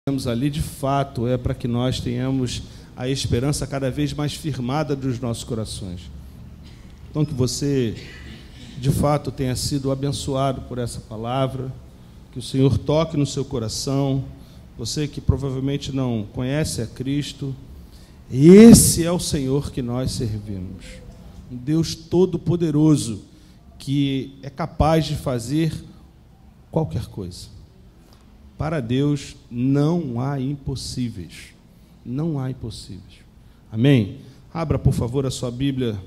temos ali, de fato, é para que nós tenhamos a esperança cada vez mais firmada dos nossos corações. Então, que você, de fato, tenha sido abençoado por essa palavra, que o Senhor toque no seu coração. Você que provavelmente não conhece a Cristo, esse é o Senhor que nós servimos. Um Deus todo-poderoso, que é capaz de fazer qualquer coisa. Para Deus não há impossíveis. Não há impossíveis. Amém? Abra, por favor, a sua Bíblia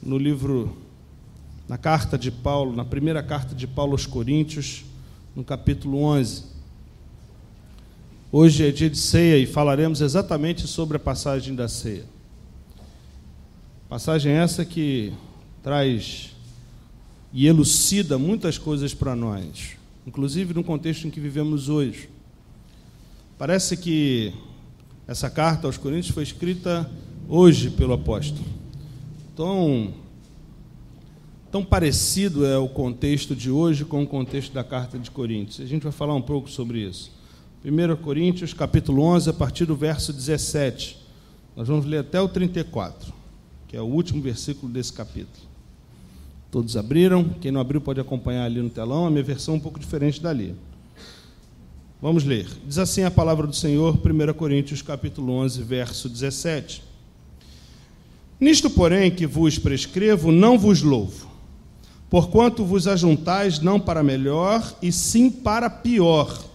no livro, na carta de Paulo, na primeira carta de Paulo aos Coríntios, no capítulo 11. Hoje é dia de ceia e falaremos exatamente sobre a passagem da ceia. Passagem essa que traz e elucida muitas coisas para nós, inclusive no contexto em que vivemos hoje. Parece que essa carta aos Coríntios foi escrita hoje pelo apóstolo. Tão parecido é o contexto de hoje com o contexto da carta de Coríntios. A gente vai falar um pouco sobre isso. 1 Coríntios, capítulo 11, a partir do verso 17. Nós vamos ler até o 34, que é o último versículo desse capítulo. Todos abriram? Quem não abriu pode acompanhar ali no telão. A minha versão é um pouco diferente dali. Vamos ler. Diz assim a palavra do Senhor, 1 Coríntios, capítulo 11, verso 17. Nisto, porém, que vos prescrevo, não vos louvo, porquanto vos ajuntais não para melhor, e sim para pior.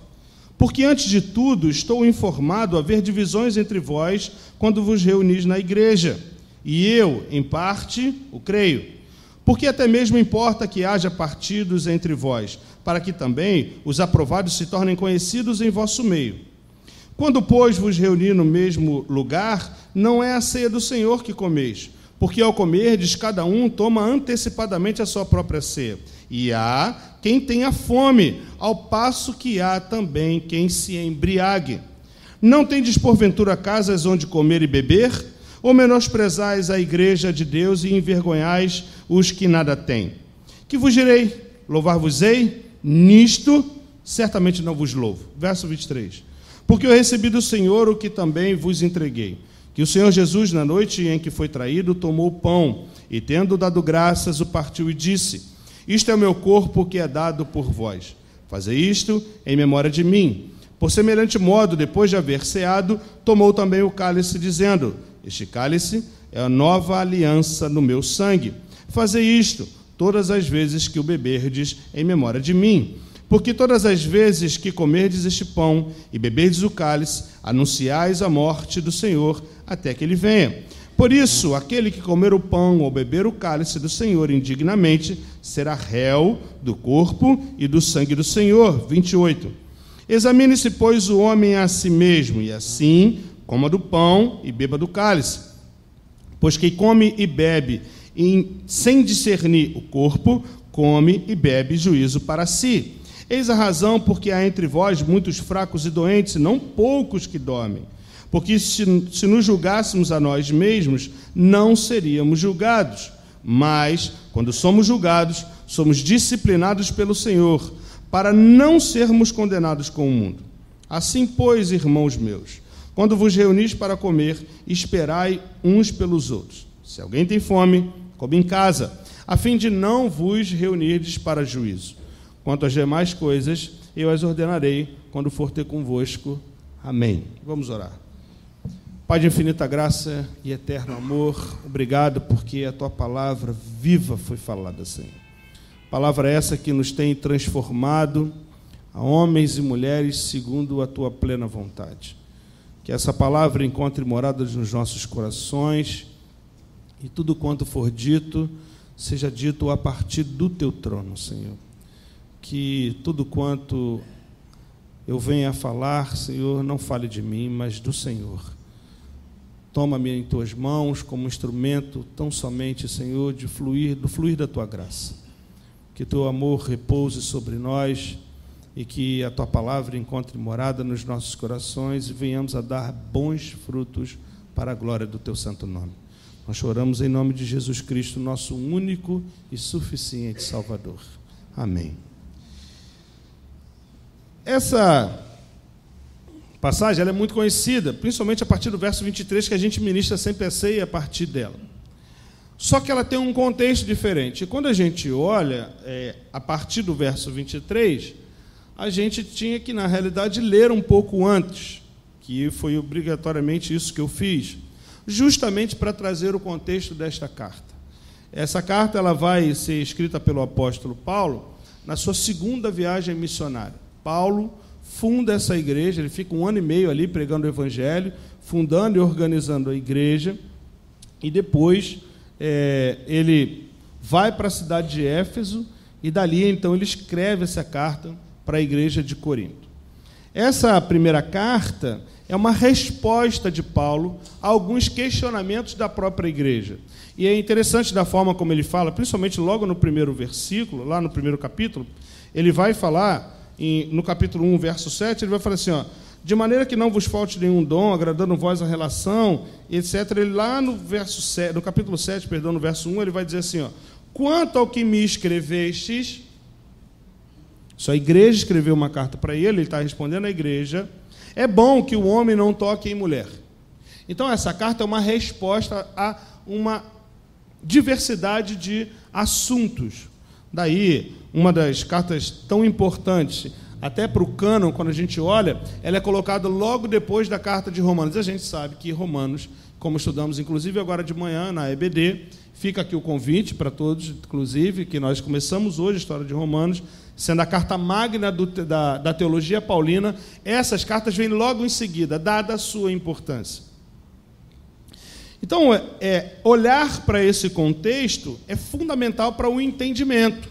Porque, antes de tudo, estou informado haver divisões entre vós quando vos reunis na igreja. E eu, em parte, o creio. Porque até mesmo importa que haja partidos entre vós, para que também os aprovados se tornem conhecidos em vosso meio. Quando, pois, vos reunir no mesmo lugar, não é a ceia do Senhor que comeis, porque ao comerdes, cada um toma antecipadamente a sua própria ceia. E há quem tenha fome, ao passo que há também quem se embriague. Não tendes porventura casas onde comer e beber? Ou menosprezais a igreja de Deus e envergonhais os que nada têm? Que vos direi? Louvar-vos-ei? Nisto certamente não vos louvo. Verso 23. Porque eu recebi do Senhor o que também vos entreguei, que o Senhor Jesus, na noite em que foi traído, tomou o pão, e tendo dado graças, o partiu e disse: Isto é o meu corpo que é dado por vós. Fazei isto em memória de mim. Por semelhante modo, depois de haver ceado, tomou também o cálice, dizendo: Este cálice é a nova aliança no meu sangue. Fazei isto todas as vezes que o beberdes em memória de mim. Porque todas as vezes que comerdes este pão e beberdes o cálice, anunciais a morte do Senhor até que ele venha. Por isso, aquele que comer o pão ou beber o cálice do Senhor indignamente será réu do corpo e do sangue do Senhor. 28. Examine-se, pois, o homem a si mesmo, e assim coma do pão e beba do cálice. Pois quem come e bebe sem discernir o corpo, come e bebe juízo para si. Eis a razão porque há entre vós muitos fracos e doentes, não poucos que dormem. Porque se nos julgássemos a nós mesmos, não seríamos julgados. Mas, quando somos julgados, somos disciplinados pelo Senhor, para não sermos condenados com o mundo. Assim, pois, irmãos meus, quando vos reunis para comer, esperai uns pelos outros. Se alguém tem fome, come em casa, a fim de não vos reunirdes para juízo. Quanto às demais coisas, eu as ordenarei quando for ter convosco. Amém. Vamos orar. Pai de infinita graça e eterno amor, obrigado porque a Tua palavra viva foi falada, Senhor. Palavra essa que nos tem transformado a homens e mulheres segundo a Tua plena vontade. Que essa palavra encontre morada nos nossos corações e tudo quanto for dito, seja dito a partir do Teu trono, Senhor. Que tudo quanto eu venha a falar, Senhor, não fale de mim, mas do Senhor. Toma-me em Tuas mãos como instrumento tão somente, Senhor, do fluir da Tua graça. Que Teu amor repouse sobre nós e que a Tua palavra encontre morada nos nossos corações e venhamos a dar bons frutos para a glória do Teu santo nome. Nós choramos em nome de Jesus Cristo, nosso único e suficiente Salvador. Amém. Essa passagem ela é muito conhecida, principalmente a partir do verso 23, que a gente ministra sempre a ceia a partir dela. Só que ela tem um contexto diferente. E quando a gente olha, a partir do verso 23, a gente tinha que, na realidade, ler um pouco antes, que foi obrigatoriamente isso que eu fiz, justamente para trazer o contexto desta carta. Essa carta ela vai ser escrita pelo apóstolo Paulo na sua segunda viagem missionária. Paulo funda essa igreja, ele fica 1 ano e meio ali pregando o evangelho, fundando e organizando a igreja, e depois ele vai para a cidade de Éfeso, e dali então ele escreve essa carta para a igreja de Corinto. Essa primeira carta é uma resposta de Paulo a alguns questionamentos da própria igreja. E é interessante da forma como ele fala, principalmente logo no primeiro versículo, lá no primeiro capítulo, ele vai falar, no capítulo 1, verso 7, ele vai falar assim, ó, de maneira que não vos falte nenhum dom, agradando vós a relação, etc. Ele lá no verso 7, no capítulo 7, perdão, no verso 1, ele vai dizer assim, ó, quanto ao que me escrevestes, sua igreja escreveu uma carta para ele está respondendo à igreja, é bom que o homem não toque em mulher. Então, essa carta é uma resposta a uma diversidade de assuntos. Daí, uma das cartas tão importantes, até para o cânon, quando a gente olha, ela é colocada logo depois da carta de Romanos. A gente sabe que Romanos, como estudamos, inclusive, agora de manhã, na EBD, fica aqui o convite para todos, inclusive, que nós começamos hoje a história de Romanos, sendo a carta magna da teologia paulina. Essas cartas vêm logo em seguida, dada a sua importância. Então, olhar para esse contexto é fundamental para o entendimento.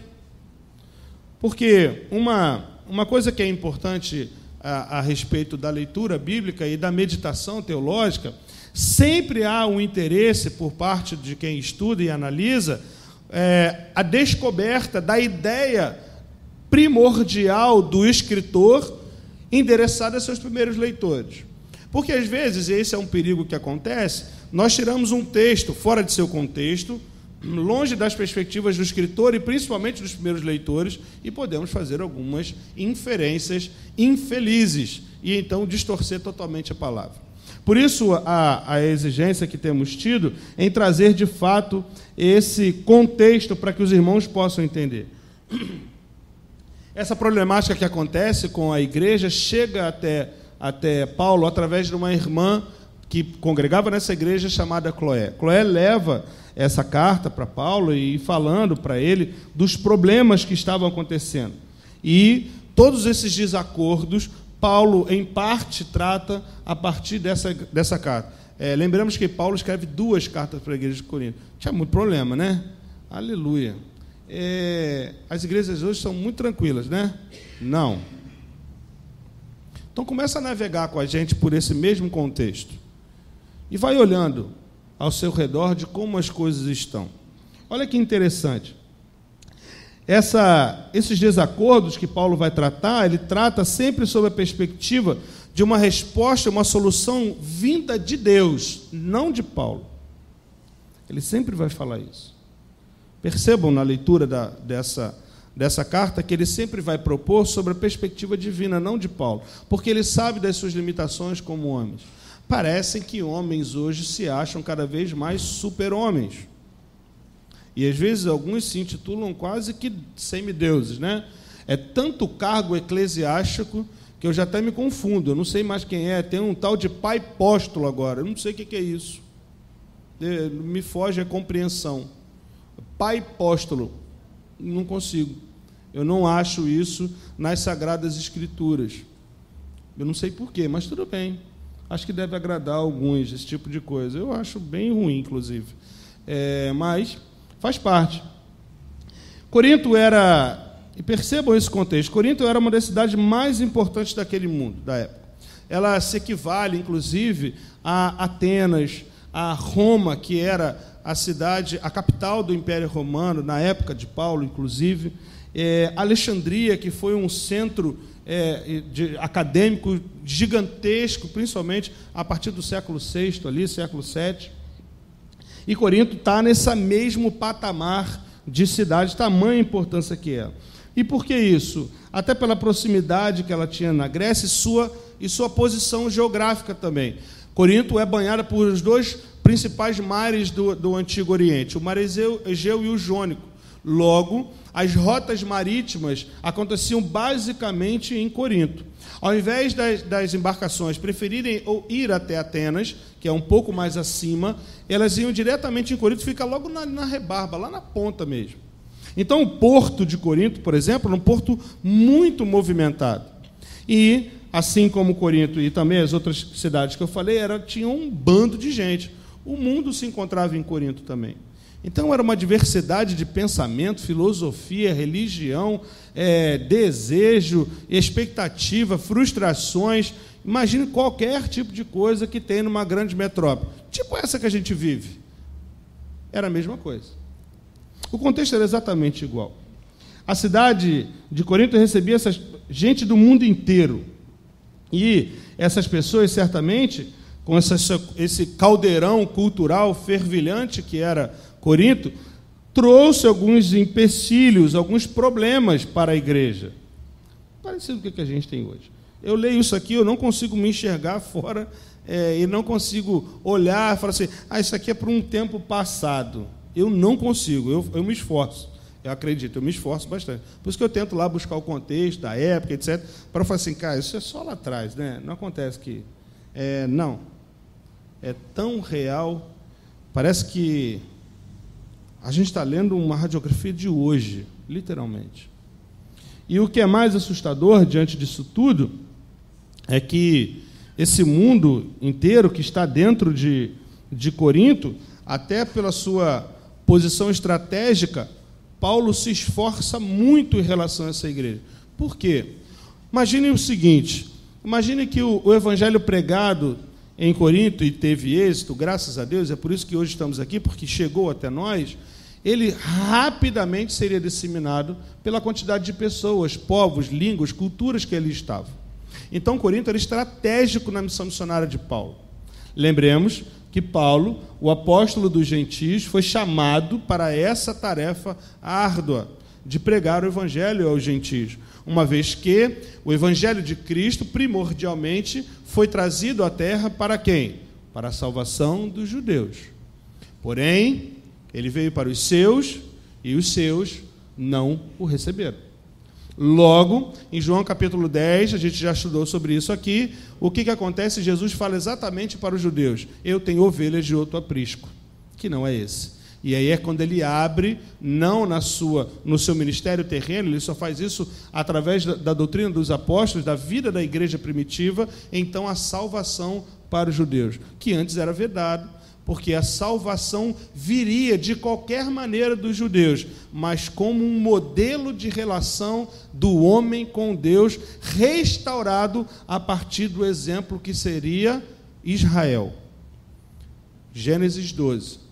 Porque uma coisa que é importante a respeito da leitura bíblica e da meditação teológica, sempre há um interesse por parte de quem estuda e analisa a descoberta da ideia primordial do escritor endereçada a seus primeiros leitores. Porque, às vezes, e esse é um perigo que acontece, nós tiramos um texto fora de seu contexto, longe das perspectivas do escritor e principalmente dos primeiros leitores, e podemos fazer algumas inferências infelizes e então distorcer totalmente a palavra. Por isso, a exigência que temos tido em trazer, de fato, esse contexto para que os irmãos possam entender. Essa problemática que acontece com a igreja chega até Paulo através de uma irmã que congregava nessa igreja chamada Cloé. Cloé leva essa carta para Paulo e falando para ele dos problemas que estavam acontecendo. E todos esses desacordos, Paulo, em parte, trata a partir dessa carta. Lembramos que Paulo escreve 2 cartas para a igreja de Corinto. Tinha muito problema, né? Aleluia. As igrejas hoje são muito tranquilas, né? Não. Então começa a navegar com a gente por esse mesmo contexto. E vai olhando ao seu redor de como as coisas estão. Olha que interessante. Esses desacordos que Paulo vai tratar, ele trata sempre sob a perspectiva de uma resposta, uma solução vinda de Deus, não de Paulo. Ele sempre vai falar isso. Percebam na leitura dessa carta que ele sempre vai propor sobre a perspectiva divina, não de Paulo, porque ele sabe das suas limitações como homens. Parecem que homens hoje se acham cada vez mais super-homens. E às vezes alguns se intitulam quase que semideuses, né? É tanto cargo eclesiástico que eu já até me confundo, eu não sei mais quem é, tem um tal de pai apóstolo agora, eu não sei o que é isso. Me foge a compreensão. Pai apóstolo, não consigo. Eu não acho isso nas Sagradas Escrituras. Eu não sei porquê, mas tudo bem. Acho que deve agradar a alguns esse tipo de coisa. Eu acho bem ruim, inclusive. Mas faz parte. Corinto era, e percebam esse contexto, Corinto era uma das cidades mais importantes daquele mundo, da época. Ela se equivale, inclusive, a Atenas, a Roma, que era a cidade, a capital do Império Romano, na época de Paulo, inclusive, Alexandria, que foi um centro acadêmico gigantesco, principalmente a partir do século VI, ali, século VII. E Corinto está nesse mesmo patamar de cidade, tamanha importância que é. E por que isso? Até pela proximidade que ela tinha na Grécia e sua posição geográfica também. Corinto é banhada por os dois principais mares do Antigo Oriente, o mar Egeu e o Jônico. Logo, as rotas marítimas aconteciam basicamente em Corinto. Ao invés das embarcações preferirem ir até Atenas, que é um pouco mais acima, elas iam diretamente em Corinto, fica logo na rebarba, lá na ponta mesmo. Então, o porto de Corinto, por exemplo, era um porto muito movimentado. E, assim como Corinto e também as outras cidades que eu falei, tinham um bando de gente. O mundo se encontrava em Corinto também. Então, era uma diversidade de pensamento, filosofia, religião, desejo, expectativa, frustrações. Imagine qualquer tipo de coisa que tem numa grande metrópole. Tipo essa que a gente vive. Era a mesma coisa. O contexto era exatamente igual. A cidade de Corinto recebia essa gente do mundo inteiro. E essas pessoas, certamente, com esse caldeirão cultural fervilhante que era Corinto, trouxe alguns empecilhos, alguns problemas para a igreja. Parecido com o que a gente tem hoje. Eu leio isso aqui, eu não consigo me enxergar fora e não consigo olhar e falar assim, isso aqui é para um tempo passado. Eu não consigo, eu me esforço. Eu acredito, eu me esforço bastante. Por isso que eu tento lá buscar o contexto da época, etc., para falar assim, cara, isso é só lá atrás, né? Não acontece que... não. É tão real, parece que a gente está lendo uma radiografia de hoje, literalmente. E o que é mais assustador diante disso tudo é que esse mundo inteiro que está dentro de Corinto, até pela sua posição estratégica, Paulo se esforça muito em relação a essa igreja. Por quê? Imagine o seguinte, imagine que o evangelho pregado em Corinto, e teve êxito, graças a Deus, é por isso que hoje estamos aqui, porque chegou até nós, ele rapidamente seria disseminado pela quantidade de pessoas, povos, línguas, culturas que ali estavam. Então, Corinto era estratégico na missão missionária de Paulo. Lembremos que Paulo, o apóstolo dos gentios, foi chamado para essa tarefa árdua de pregar o evangelho aos gentios, uma vez que o evangelho de Cristo, primordialmente, foi trazido à terra para quem? Para a salvação dos judeus. Porém, ele veio para os seus, e os seus não o receberam. Logo, em João capítulo 10, a gente já estudou sobre isso aqui, o que acontece? Jesus fala exatamente para os judeus, eu tenho ovelhas de outro aprisco, que não é esse. E aí é quando ele abre, não no seu ministério terreno, ele só faz isso através da doutrina dos apóstolos, da vida da igreja primitiva, então a salvação para os judeus, que antes era vedado, porque a salvação viria de qualquer maneira dos judeus, mas como um modelo de relação do homem com Deus, restaurado a partir do exemplo que seria Israel. Gênesis 12.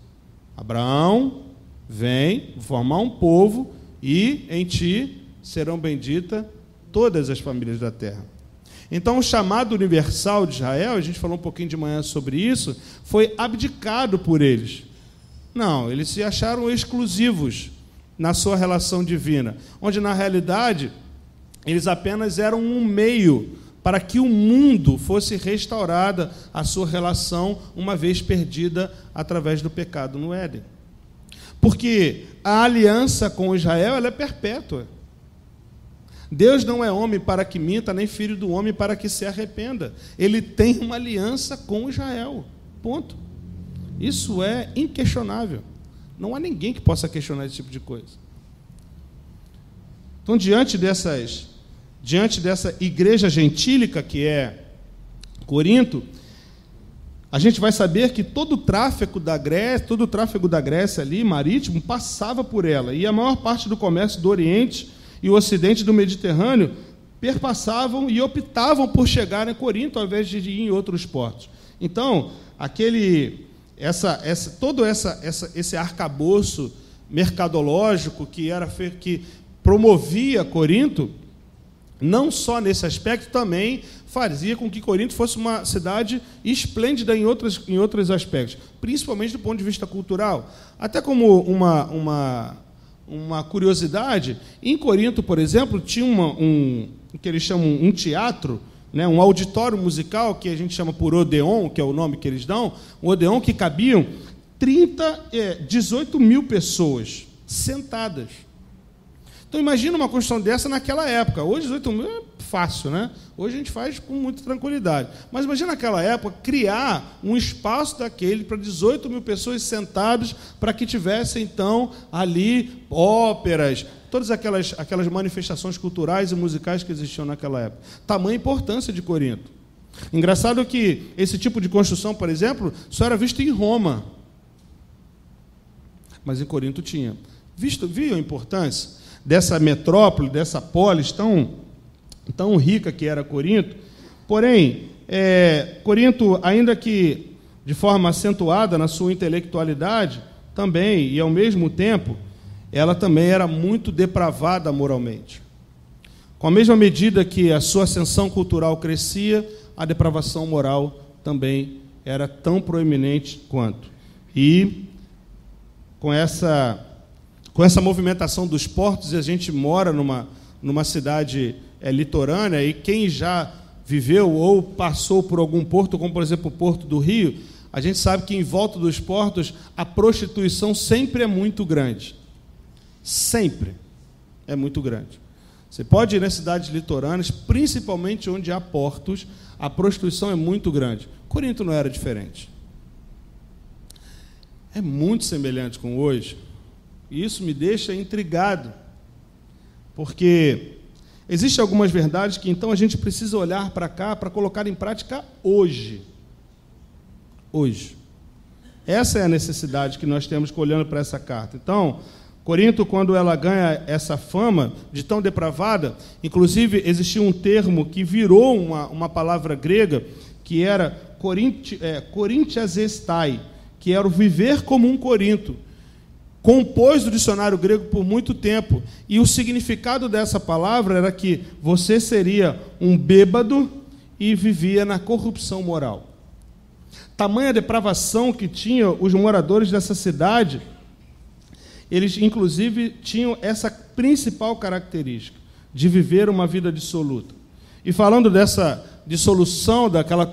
Abraão, vem formar um povo e em ti serão benditas todas as famílias da terra. Então, o chamado universal de Israel, a gente falou um pouquinho de manhã sobre isso, foi abdicado por eles. Não, eles se acharam exclusivos na sua relação divina, onde, na realidade, eles apenas eram um meio para que o mundo fosse restaurada a sua relação, uma vez perdida através do pecado no Éden. Porque a aliança com Israel ela é perpétua. Deus não é homem para que minta, nem filho do homem para que se arrependa. Ele tem uma aliança com Israel. Ponto. Isso é inquestionável. Não há ninguém que possa questionar esse tipo de coisa. Então, diante dessa igreja gentílica que é Corinto, a gente vai saber que todo o tráfego da Grécia ali, marítimo, passava por ela. E a maior parte do comércio do Oriente e o Ocidente do Mediterrâneo perpassavam e optavam por chegar em Corinto ao invés de ir em outros portos. Então, todo esse arcabouço mercadológico que promovia Corinto, não só nesse aspecto, também fazia com que Corinto fosse uma cidade esplêndida em outros aspectos, principalmente do ponto de vista cultural. Até como uma curiosidade, em Corinto, por exemplo, tinha um que eles chamam um teatro, né, um auditório musical, que a gente chama por Odeon, que é o nome que eles dão, um Odeon que cabiam 18 mil pessoas sentadas. Então, imagina uma construção dessa naquela época. Hoje, 18 mil é fácil, né? Hoje a gente faz com muita tranquilidade. Mas imagina naquela época criar um espaço daquele para 18 mil pessoas sentadas, para que tivessem, então, ali óperas, todas aquelas manifestações culturais e musicais que existiam naquela época. Tamanha importância de Corinto. Engraçado que esse tipo de construção, por exemplo, só era visto em Roma. Mas em Corinto tinha. Viu a importância dessa metrópole, dessa polis tão rica que era Corinto? Porém, Corinto, ainda que de forma acentuada na sua intelectualidade, também, e ao mesmo tempo, ela também era muito depravada moralmente. Com a mesma medida que a sua ascensão cultural crescia, a depravação moral também era tão proeminente quanto. E com essa movimentação dos portos, e a gente mora numa cidade litorânea, e quem já viveu ou passou por algum porto, como, por exemplo, o Porto do Rio, a gente sabe que em volta dos portos a prostituição sempre é muito grande. Sempre é muito grande. Você pode ir nas cidades litorâneas, principalmente onde há portos, a prostituição é muito grande. Corinto não era diferente. É muito semelhante com hoje. E isso me deixa intrigado, porque existem algumas verdades que, então, a gente precisa olhar para cá para colocar em prática hoje. Hoje. Essa é a necessidade que nós temos olhando para essa carta. Então, Corinto, quando ela ganha essa fama de tão depravada, inclusive existia um termo que virou uma palavra grega, que era korintiasestai, que era o viver como um Corinto. Compôs o dicionário grego por muito tempo, e o significado dessa palavra era que você seria um bêbado e vivia na corrupção moral. Tamanha depravação que tinham os moradores dessa cidade, eles inclusive tinham essa principal característica, de viver uma vida dissoluta. E falando dessa dissolução daquela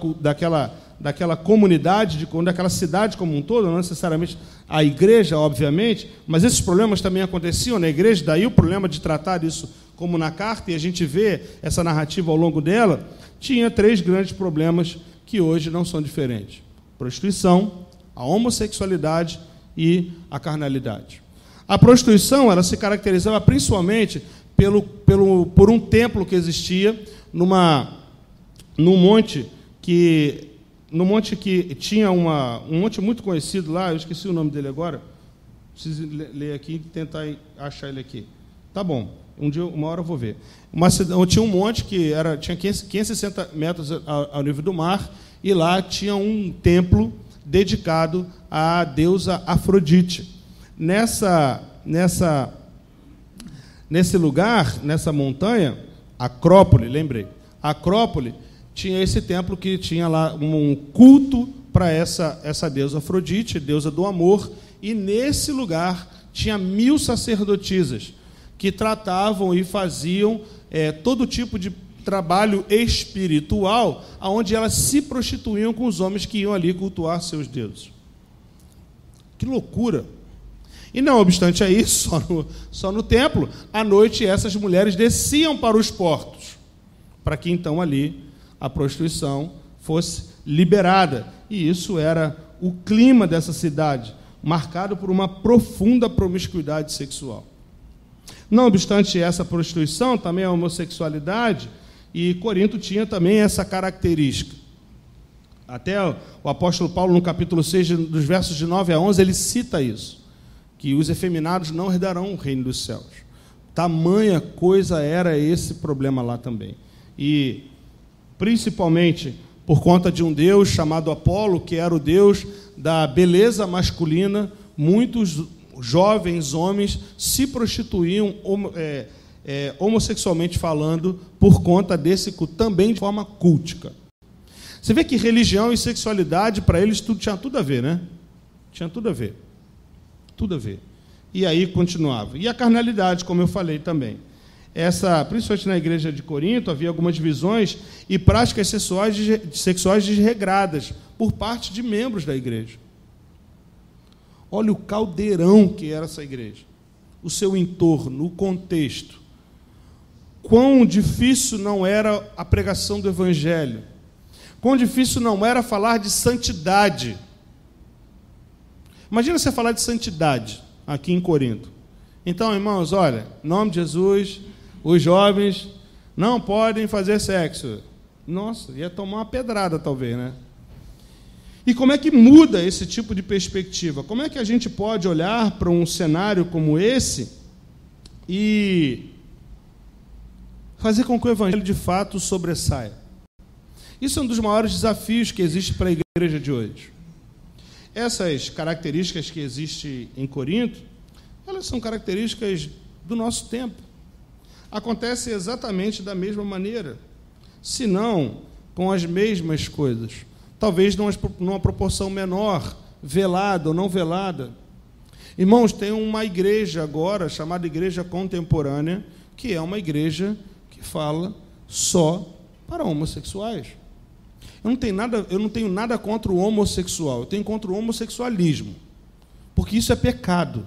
comunidade, daquela cidade como um todo, não necessariamente a igreja, obviamente, mas esses problemas também aconteciam na igreja, daí o problema de tratar isso como na carta, e a gente vê essa narrativa ao longo dela, tinha 3 grandes problemas que hoje não são diferentes: prostituição, a homossexualidade e a carnalidade. A prostituição, ela se caracterizava principalmente por um templo que existia num monte que tinha um monte muito conhecido lá, eu esqueci o nome dele agora, preciso ler aqui e tentar achar ele aqui. Tá bom, uma hora eu vou ver. Tinha um monte que tinha 560 metros ao nível do mar, e lá tinha um templo dedicado à deusa Afrodite. Nesse lugar, nessa montanha, Acrópole, lembrei, Acrópole, tinha esse templo que tinha lá um culto para essa deusa Afrodite, deusa do amor, e nesse lugar tinha 1000 sacerdotisas que tratavam e faziam todo tipo de trabalho espiritual, onde elas se prostituíam com os homens que iam ali cultuar seus deuses. Que loucura! E não obstante a isso, só no templo, à noite essas mulheres desciam para os portos, para que então ali a prostituição fosse liberada. E isso era o clima dessa cidade, marcado por uma profunda promiscuidade sexual. Não obstante essa prostituição, também a homossexualidade, e Corinto tinha também essa característica. Até o apóstolo Paulo, no capítulo 6, dos versos de 9 a 11, ele cita isso, que os efeminados não herdarão o reino dos céus. Tamanha coisa era esse problema lá também. E, principalmente, por conta de um deus chamado Apolo, que era o deus da beleza masculina, muitos jovens homens se prostituíam homossexualmente falando, por conta desse também de forma cultica. Você vê que religião e sexualidade, para eles, tinha tudo a ver, né? Tinha tudo a ver. Tudo a ver. E aí continuava. E a carnalidade, como eu falei também. Principalmente na igreja de Corinto, havia algumas divisões e práticas sexuais desregradas por parte de membros da igreja. Olha o caldeirão que era essa igreja. O seu entorno, o contexto. Quão difícil não era a pregação do Evangelho. Quão difícil não era falar de santidade. Imagina você falar de santidade aqui em Corinto. Então, irmãos, olha, em nome de Jesus, os jovens não podem fazer sexo. Nossa, ia tomar uma pedrada talvez, né? E como é que muda esse tipo de perspectiva? Como é que a gente pode olhar para um cenário como esse e fazer com que o Evangelho de fato sobressaia? Isso é um dos maiores desafios que existe para a igreja de hoje. Essas características que existem em Corinto, elas são características do nosso tempo. Acontece exatamente da mesma maneira, se não com as mesmas coisas. Talvez numa proporção menor, velada ou não velada. Irmãos, tem uma igreja agora, chamada Igreja Contemporânea, que é uma igreja que fala só para homossexuais. Eu não tenho nada contra o homossexual, eu tenho contra o homossexualismo, porque isso é pecado.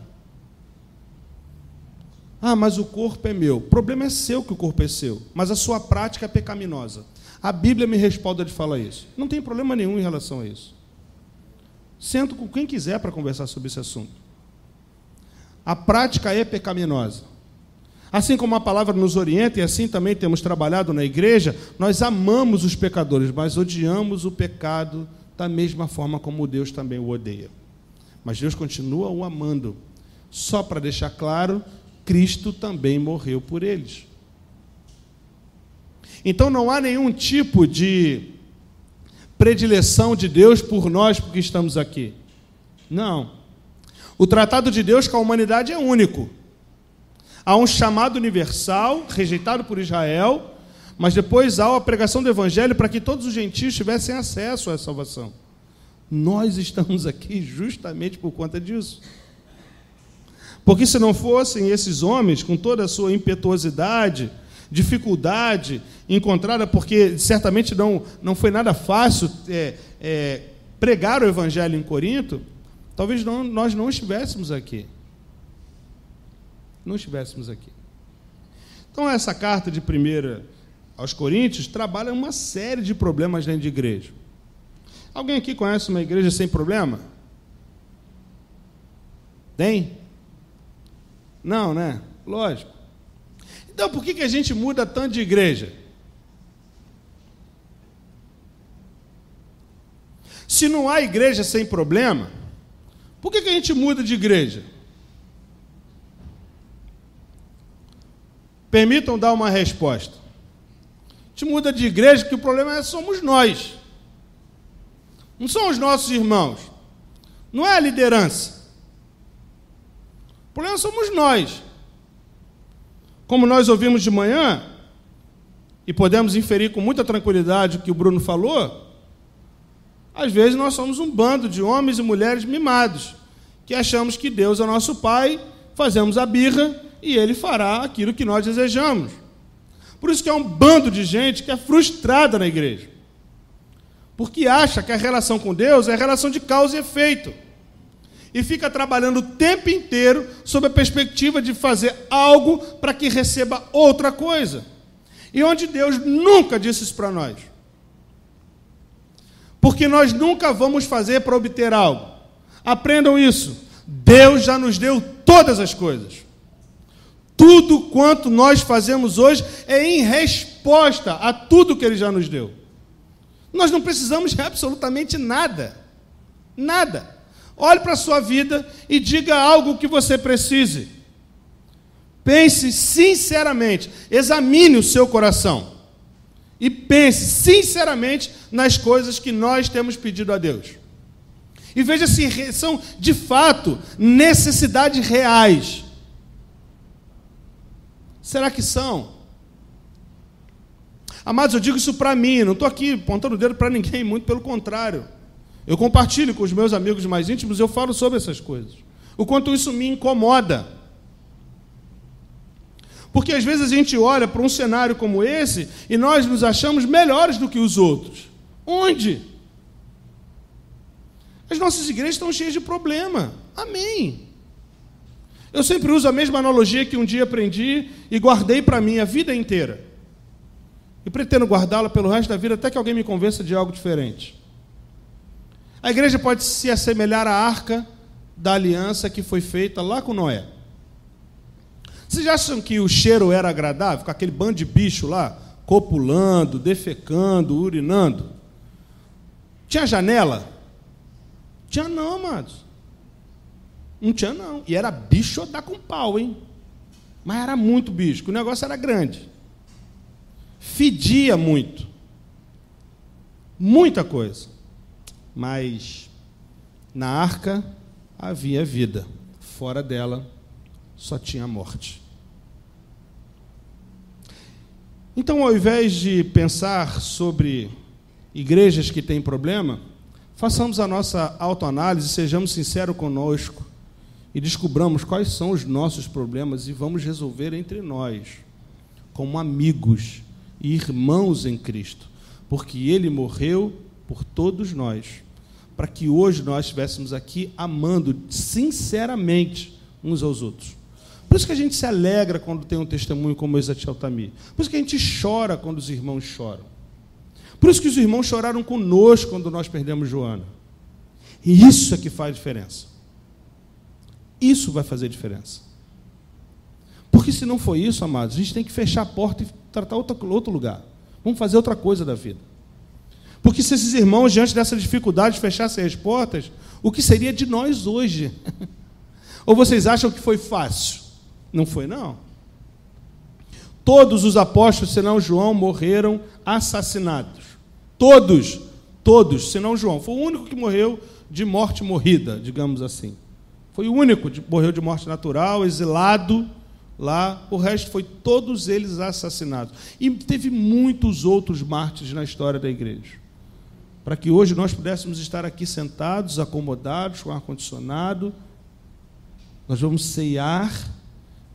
Ah, mas o corpo é meu. O problema é seu que o corpo é seu, mas a sua prática é pecaminosa. A Bíblia me respalda de falar isso. Não tem problema nenhum em relação a isso. Sento com quem quiser para conversar sobre esse assunto. A prática é pecaminosa. Assim como a palavra nos orienta, e assim também temos trabalhado na igreja, nós amamos os pecadores, mas odiamos o pecado da mesma forma como Deus também o odeia. Mas Deus continua o amando. Só para deixar claro, Cristo também morreu por eles. Então não há nenhum tipo de predileção de Deus por nós porque estamos aqui. Não. O tratado de Deus com a humanidade é único. Há um chamado universal, rejeitado por Israel, mas depois há a pregação do Evangelho para que todos os gentios tivessem acesso à salvação. Nós estamos aqui justamente por conta disso. Porque se não fossem esses homens, com toda a sua impetuosidade, dificuldade encontrada, porque certamente não foi nada fácil pregar o Evangelho em Corinto, talvez nós não estivéssemos aqui. Não estivéssemos aqui. Então, essa carta de 1 aos Coríntios trabalha uma série de problemas dentro de igreja. Alguém aqui conhece uma igreja sem problema? Tem? Não, né? Lógico. Então, por que a gente muda tanto de igreja? Se não há igreja sem problema, por que a gente muda de igreja? Permitam dar uma resposta. A gente muda de igreja porque o problema somos nós. Não são os nossos irmãos. Não é a liderança. O problema somos nós. Como nós ouvimos de manhã, e podemos inferir com muita tranquilidade o que o Bruno falou, às vezes nós somos um bando de homens e mulheres mimados, que achamos que Deus é nosso Pai, fazemos a birra e Ele fará aquilo que nós desejamos. Por isso que é um bando de gente que é frustrada na igreja, porque acha que a relação com Deus é relação de causa e efeito, e fica trabalhando o tempo inteiro sob a perspectiva de fazer algo para que receba outra coisa. E onde Deus nunca disse isso para nós. Porque nós nunca vamos fazer para obter algo. Aprendam isso. Deus já nos deu todas as coisas. Tudo quanto nós fazemos hoje é em resposta a tudo que Ele já nos deu. Nós não precisamos de absolutamente nada. Nada. Olhe para a sua vida e diga algo que você precise. Pense sinceramente, examine o seu coração e pense sinceramente nas coisas que nós temos pedido a Deus. E veja se são, de fato, necessidades reais. Será que são? Amados, eu digo isso para mim, não estou aqui apontando o dedo para ninguém, muito pelo contrário. Eu compartilho com os meus amigos mais íntimos, eu falo sobre essas coisas. o quanto isso me incomoda. Porque às vezes a gente olha para um cenário como esse e nós nos achamos melhores do que os outros. Onde? As nossas igrejas estão cheias de problema. Amém. Eu sempre uso a mesma analogia que um dia aprendi e guardei para mim a vida inteira. E pretendo guardá-la pelo resto da vida até que alguém me convença de algo diferente. A igreja pode se assemelhar à arca da aliança que foi feita lá com Noé. Vocês acham que o cheiro era agradável, com aquele bando de bicho lá, copulando, defecando, urinando? Tinha janela? Tinha não, amados. Não tinha não. E era bicho dar com pau, hein? Mas era muito bicho, que o negócio era grande. Fedia muito. Muita coisa. Mas na arca havia vida. Fora dela só tinha morte. Então, ao invés de pensar sobre igrejas que têm problema, façamos a nossa autoanálise, sejamos sinceros conosco e descobramos quais são os nossos problemas e vamos resolver entre nós, como amigos e irmãos em Cristo, porque Ele morreu por todos nós, para que hoje nós estivéssemos aqui amando sinceramente uns aos outros. Por isso que a gente se alegra quando tem um testemunho como esse de Altamir. Por isso que a gente chora quando os irmãos choram. Por isso que os irmãos choraram conosco quando nós perdemos Joana. E isso é que faz diferença. Isso vai fazer diferença. Porque se não for isso, amados, a gente tem que fechar a porta e tratar outro lugar. Vamos fazer outra coisa da vida. Porque se esses irmãos, diante dessa dificuldade, fechassem as portas, o que seria de nós hoje? Ou vocês acham que foi fácil? Não foi, não. Todos os apóstolos, senão João, morreram assassinados. Todos, senão João. Foi o único que morreu de morte morrida, digamos assim. Foi o único que morreu de morte natural, exilado lá. O resto foi todos eles assassinados. E teve muitos outros mártires na história da igreja. Para que hoje nós pudéssemos estar aqui sentados, acomodados, com ar-condicionado. Nós vamos ceiar,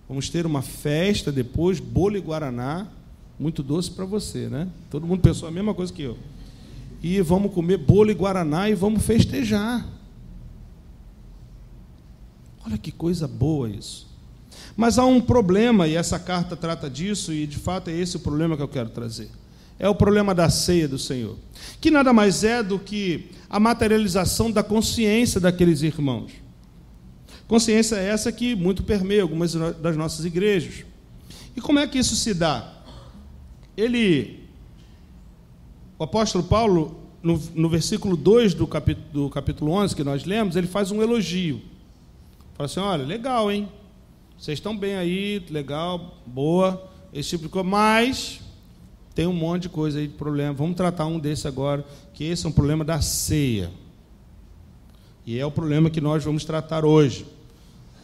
vamos ter uma festa depois, bolo e guaraná, muito doce para você, né? Todo mundo pensou a mesma coisa que eu. E vamos comer bolo e guaraná e vamos festejar. Olha que coisa boa isso. Mas há um problema, e essa carta trata disso, e de fato é esse o problema que eu quero trazer. É o problema da ceia do Senhor, que nada mais é do que a materialização da consciência daqueles irmãos. Consciência essa que muito permeia algumas das nossas igrejas. E como é que isso se dá? O apóstolo Paulo, no versículo 2 do capítulo 11, que nós lemos, ele faz um elogio. Fala assim, olha, legal, hein? Vocês estão bem aí, legal, boa, esse tipo de coisa, mas tem um monte de coisa aí de problema. Vamos tratar um desse agora, que esse é um problema da ceia. E é o problema que nós vamos tratar hoje.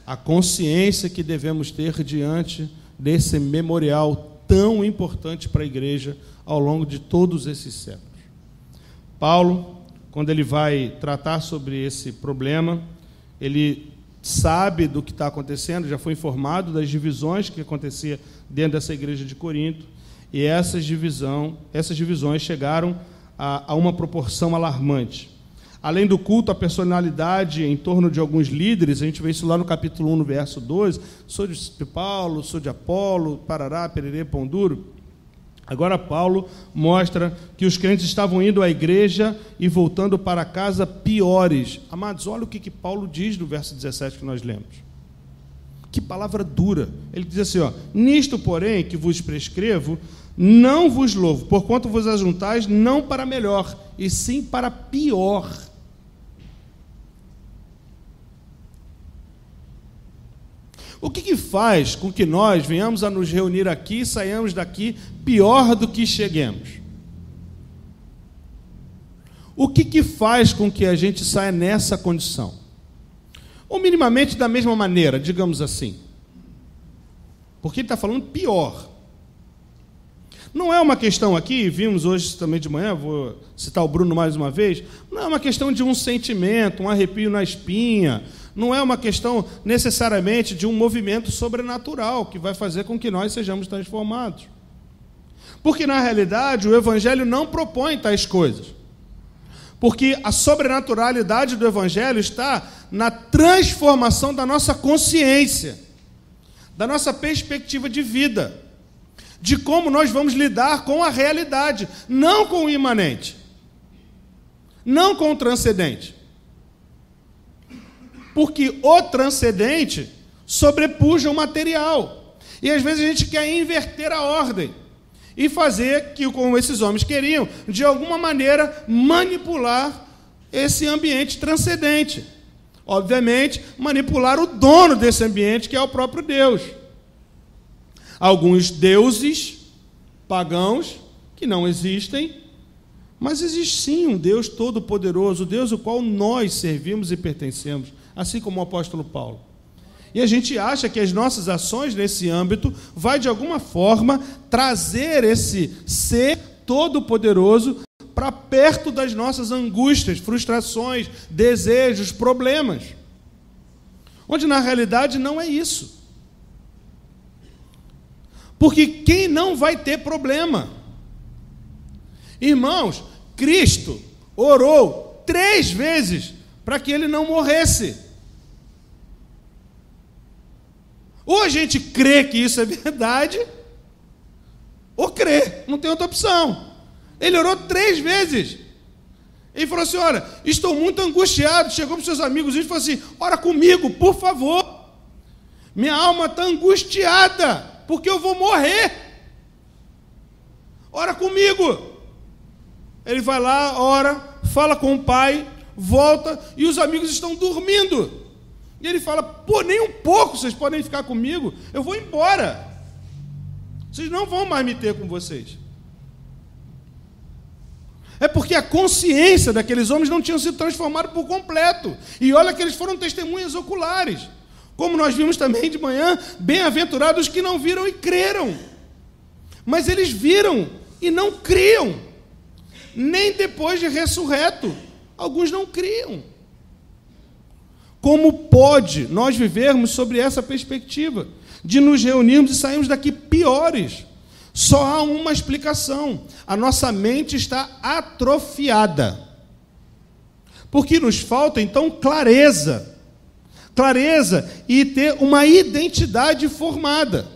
A consciência que devemos ter diante desse memorial tão importante para a igreja ao longo de todos esses séculos. Paulo, quando ele vai tratar sobre esse problema, ele sabe do que está acontecendo, já foi informado das divisões que acontecia dentro dessa igreja de Corinto, e essas divisões chegaram a uma proporção alarmante. Além do culto à personalidade em torno de alguns líderes, a gente vê isso lá no capítulo 1, no verso 12, sou de Paulo, sou de Apolo, parará, pererê, pão duro. Agora Paulo mostra que os crentes estavam indo à igreja e voltando para casa piores. Amados, olha o que Paulo diz no verso 17 que nós lemos. Que palavra dura. Ele diz assim, nisto, porém, que vos prescrevo, não vos louvo, porquanto vos ajuntais não para melhor, e sim para pior. O que faz com que nós venhamos a nos reunir aqui e saiamos daqui pior do que cheguemos? O que faz com que a gente saia nessa condição? Ou minimamente da mesma maneira, digamos assim. Porque ele está falando pior. Não é uma questão aqui, vimos hoje também de manhã, vou citar o Bruno mais uma vez, não é uma questão de um sentimento, um arrepio na espinha, Não é uma questão necessariamente de um movimento sobrenatural que vai fazer com que nós sejamos transformados. Porque, na realidade, o Evangelho não propõe tais coisas. Porque a sobrenaturalidade do Evangelho está na transformação da nossa consciência, da nossa perspectiva de vida, de como nós vamos lidar com a realidade, não com o imanente, não com o transcendente. Porque o transcendente sobrepuja o material. E às vezes a gente quer inverter a ordem e fazer que, como esses homens queriam, de alguma maneira manipular esse ambiente transcendente. Obviamente, manipular o dono desse ambiente, que é o próprio Deus. Alguns deuses pagãos que não existem, mas existe sim um Deus todo-poderoso, Deus o qual nós servimos e pertencemos, assim como o apóstolo Paulo. E a gente acha que as nossas ações nesse âmbito vai, de alguma forma, trazer esse ser todo-poderoso para perto das nossas angústias, frustrações, desejos, problemas. Onde, na realidade, não é isso. Porque quem não vai ter problema? Irmãos, Cristo orou 3 vezes para que ele não morresse. Ou a gente crê que isso é verdade, ou crê, não tem outra opção. Ele orou 3 vezes. Ele falou assim: olha, estou muito angustiado. Chegou para os seus amigos e falou assim: ora comigo, por favor. Minha alma está angustiada, porque eu vou morrer. Ora comigo. Ele vai lá, ora, fala com o pai, volta, e os amigos estão dormindo. E ele fala: pô, nem um pouco vocês podem ficar comigo, eu vou embora. Vocês não vão mais me ter com vocês. É porque a consciência daqueles homens não tinha sido transformada por completo. E olha que eles foram testemunhas oculares. Como nós vimos também de manhã, bem-aventurados que não viram e creram. Mas eles viram e não criam. Nem depois de ressurreto. Alguns não criam. Como pode nós vivermos sobre essa perspectiva? De nos reunirmos e sairmos daqui piores? Só há uma explicação: a nossa mente está atrofiada. Porque nos falta, então, clareza e ter uma identidade formada.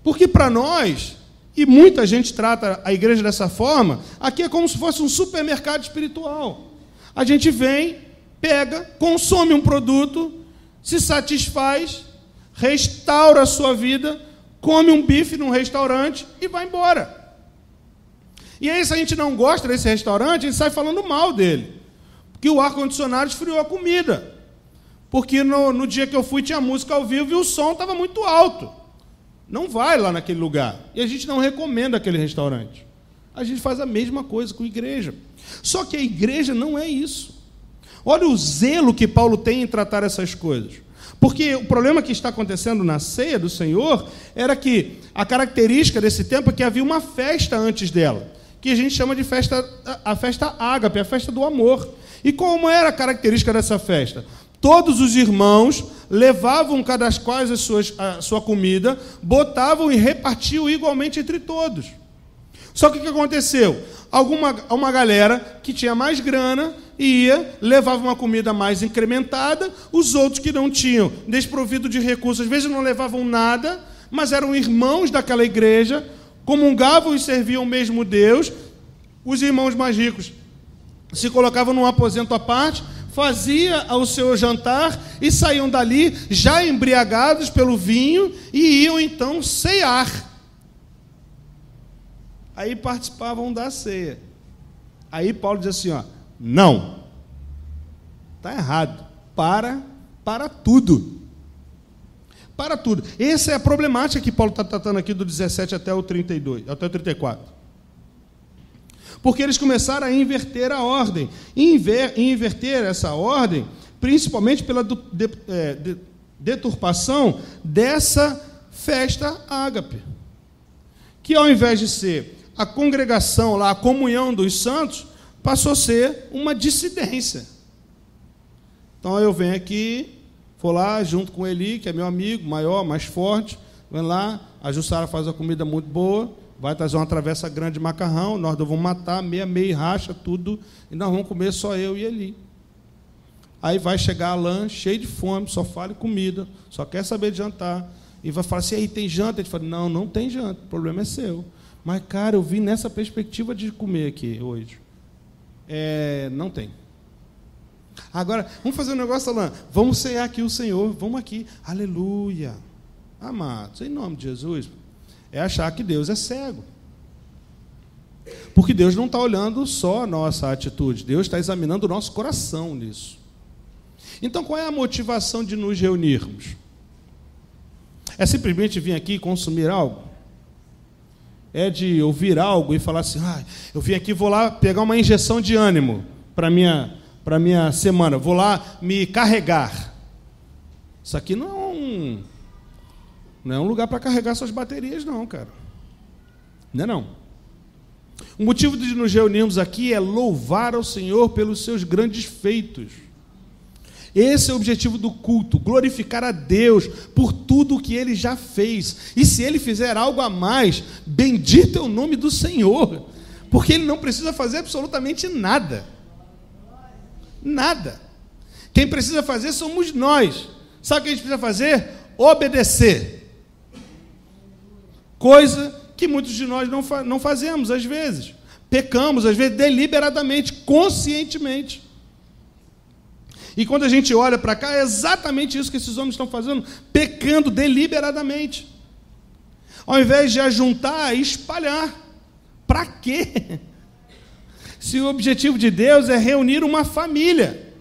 Porque para nós, e muita gente trata a igreja dessa forma, aqui é como se fosse um supermercado espiritual. A gente vem, pega, consome um produto, se satisfaz, restaura a sua vida, come um bife num restaurante e vai embora. E aí, se a gente não gosta desse restaurante, a gente sai falando mal dele. Porque o ar-condicionado esfriou a comida. Porque no dia que eu fui tinha música ao vivo e o som estava muito alto. Não vai lá naquele lugar. E a gente não recomenda aquele restaurante. A gente faz a mesma coisa com a igreja. Só que a igreja não é isso. Olha o zelo que Paulo tem em tratar essas coisas. Porque o problema que está acontecendo na ceia do Senhor era que a característica desse tempo é que havia uma festa antes dela, que a gente chama de a festa ágape, a festa do amor. E como era a característica dessa festa? Todos os irmãos levavam cada qual a sua comida, botavam e repartiam igualmente entre todos. Só que o que aconteceu? Uma galera que tinha mais grana ia, levava uma comida mais incrementada, os outros que não tinham, desprovido de recursos, às vezes não levavam nada, mas eram irmãos daquela igreja, comungavam e serviam o mesmo Deus. Os irmãos mais ricos se colocavam num aposento à parte, fazia o seu jantar e saíam dali já embriagados pelo vinho e iam então cear. Aí participavam da ceia. Aí Paulo diz assim, ó: não, está errado, para tudo. Para tudo. Essa é a problemática que Paulo está tratando aqui do 17 até o 32, até o 34. Porque eles começaram a inverter a ordem. E inverter essa ordem, principalmente pela deturpação dessa festa ágape. Que ao invés de ser a congregação, lá, a comunhão dos santos, passou a ser uma dissidência. Então eu venho aqui, vou lá junto com Eli, que é meu amigo, maior, mais forte, vem lá, a Jussara faz uma comida muito boa, vai trazer uma travessa grande de macarrão, nós vamos matar, meia, racha, tudo, e nós vamos comer só eu e Eli. Aí vai chegar Alain, cheio de fome, só fala em comida, só quer saber de jantar, e vai falar assim, aí tem janta? Ele fala, não, não tem janta, o problema é seu. Mas, cara, eu vim nessa perspectiva de comer aqui hoje. Não tem. Agora, vamos fazer um negócio, Alain, vamos ceiar aqui o Senhor, vamos aqui, aleluia. Amados, em nome de Jesus, é achar que Deus é cego. Porque Deus não está olhando só a nossa atitude, Deus está examinando o nosso coração nisso. Então, qual é a motivação de nos reunirmos? É simplesmente vir aqui consumir algo? É de ouvir algo e falar assim, eu vim aqui, vou lá pegar uma injeção de ânimo para minha semana, vou lá me carregar. Isso aqui não é um lugar para carregar suas baterias, não, cara. Não é não. O motivo de nos reunirmos aqui é louvar ao Senhor pelos seus grandes feitos. Esse é o objetivo do culto, glorificar a Deus por tudo o que Ele já fez. E se Ele fizer algo a mais, bendito é o nome do Senhor, porque Ele não precisa fazer absolutamente nada. Nada. Quem precisa fazer somos nós. Sabe o que a gente precisa fazer? Obedecer. Coisa que muitos de nós não fazemos, às vezes. Pecamos, às vezes, deliberadamente, conscientemente. E quando a gente olha para cá, é exatamente isso que esses homens estão fazendo, pecando deliberadamente. Ao invés de ajuntar e espalhar. Para quê? Se o objetivo de Deus é reunir uma família.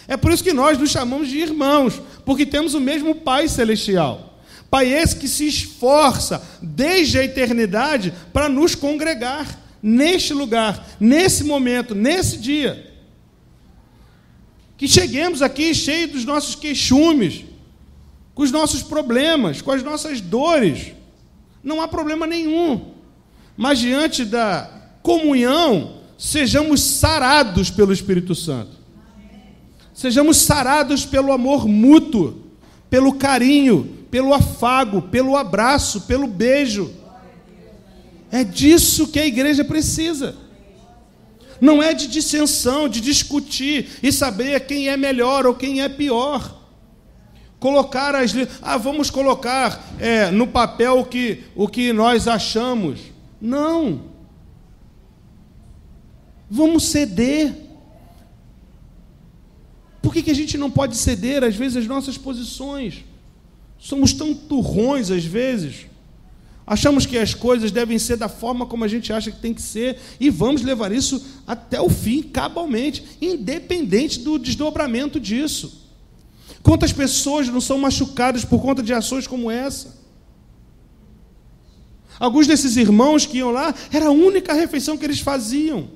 É por isso que nós nos chamamos de irmãos, porque temos o mesmo Pai Celestial. Pai esse que se esforça desde a eternidade para nos congregar neste lugar, nesse momento, nesse dia. Que cheguemos aqui cheios dos nossos queixumes, com os nossos problemas, com as nossas dores. Não há problema nenhum. Mas diante da comunhão, sejamos sarados pelo Espírito Santo. Sejamos sarados pelo amor mútuo, pelo carinho, pelo afago, pelo abraço, pelo beijo. É disso que a igreja precisa. Não é de dissensão, de discutir e saber quem é melhor ou quem é pior. Colocar vamos colocar no papel o que nós achamos. Não. Vamos ceder. Por que a gente não pode ceder, às vezes, as nossas posições? Somos tão turrões, às vezes. Achamos que as coisas devem ser da forma como a gente acha que tem que ser e vamos levar isso até o fim, cabalmente, independente do desdobramento disso. Quantas pessoas não são machucadas por conta de ações como essa? Alguns desses irmãos que iam lá, era a única refeição que eles faziam.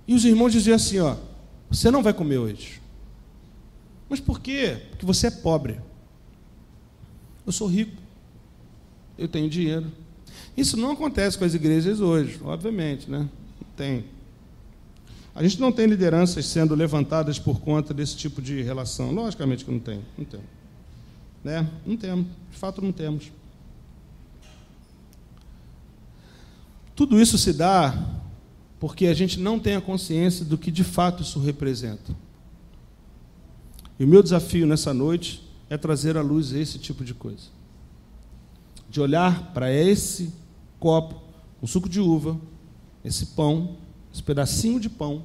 E os irmãos diziam assim, você não vai comer hoje. Mas por quê? Porque você é pobre. Eu sou rico, eu tenho dinheiro. Isso não acontece com as igrejas hoje, obviamente, né? Não tem. A gente não tem lideranças sendo levantadas por conta desse tipo de relação. Logicamente que não tem. Né? Não temos, de fato não temos. Tudo isso se dá porque a gente não tem a consciência do que de fato isso representa. E o meu desafio nessa noite é trazer à luz esse tipo de coisa. De olhar para esse copo com suco de uva, esse pão, esse pedacinho de pão,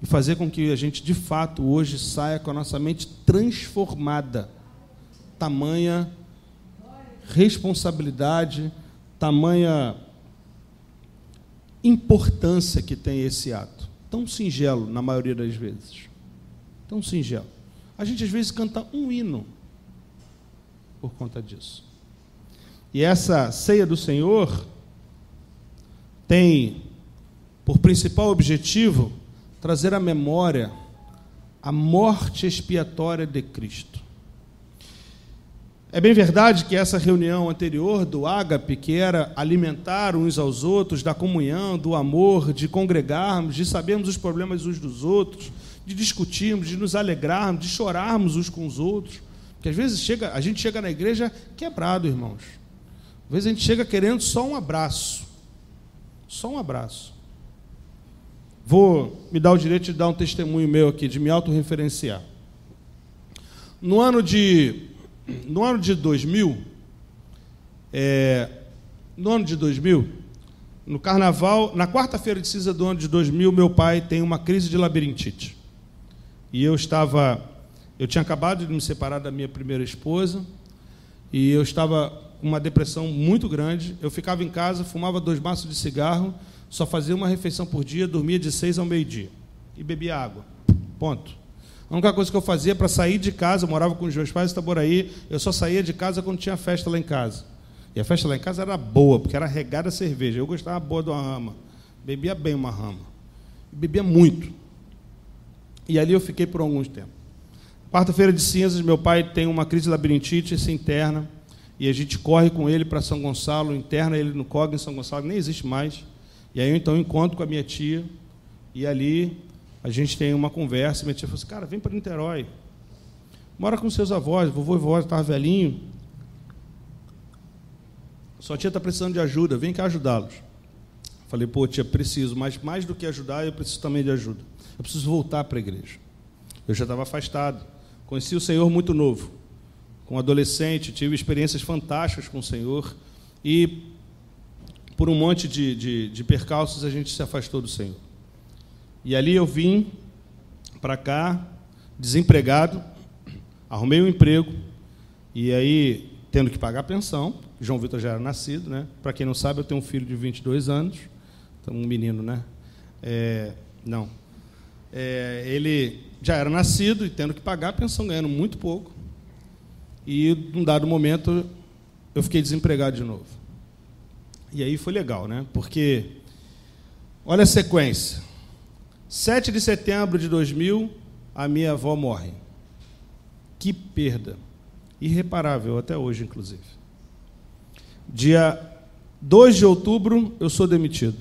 e fazer com que a gente, de fato, hoje saia com a nossa mente transformada. Tamanha responsabilidade, tamanha importância que tem esse ato. Tão singelo, na maioria das vezes. Tão singelo. A gente, às vezes, canta um hino por conta disso. E essa ceia do Senhor tem por principal objetivo trazer à memória a morte expiatória de Cristo. É bem verdade que essa reunião anterior do ágape, que era alimentar uns aos outros, da comunhão, do amor, de congregarmos, de sabermos os problemas uns dos outros, de discutirmos, de nos alegrarmos, de chorarmos uns com os outros. Porque às vezes a gente chega na igreja quebrado, irmãos. Às vezes a gente chega querendo só um abraço. Só um abraço. Vou me dar o direito de dar um testemunho meu aqui, de me autorreferenciar. No ano de 2000, no carnaval, na quarta-feira de cinza do ano de 2000, meu pai tem uma crise de labirintite. E eu tinha acabado de me separar da minha primeira esposa, e eu estava com uma depressão muito grande. Eu ficava em casa, fumava 2 maços de cigarro, só fazia uma refeição por dia, dormia de 6 ao meio-dia e bebia água. Ponto. A única coisa que eu fazia para sair de casa, eu morava com os meus pais em Itaboraí, eu só saía de casa quando tinha festa lá em casa. E a festa lá em casa era boa, porque era regada a cerveja. Eu gostava boa de uma rama. Bebia bem uma rama. Bebia muito. E ali eu fiquei por alguns tempos. Quarta-feira de cinzas, meu pai tem uma crise de labirintite, se interna, e a gente corre com ele para São Gonçalo, interna ele no COG em São Gonçalo, que nem existe mais. E aí eu então encontro com a minha tia, e ali a gente tem uma conversa, e minha tia falou assim, cara, vem para Niterói, mora com seus avós, vovô e vovó estava velhinho, sua tia está precisando de ajuda, vem cá ajudá-los. Falei, pô, tia, preciso, mas mais do que ajudar, eu preciso também de ajuda. Eu preciso voltar para a igreja. Eu já estava afastado, conheci o Senhor muito novo, como adolescente, tive experiências fantásticas com o Senhor, e por um monte de percalços a gente se afastou do Senhor. E ali eu vim para cá, desempregado, arrumei um emprego, e aí tendo que pagar a pensão. João Vitor já era nascido, né? Para quem não sabe, eu tenho um filho de 22 anos, então um menino, né? Ele já era nascido e tendo que pagar a pensão, ganhando muito pouco. E, num dado momento, eu fiquei desempregado de novo. E aí foi legal, né? Porque, olha a sequência. 7 de setembro de 2000, a minha avó morre. Que perda. Irreparável, até hoje, inclusive. Dia 2 de outubro, eu sou demitido.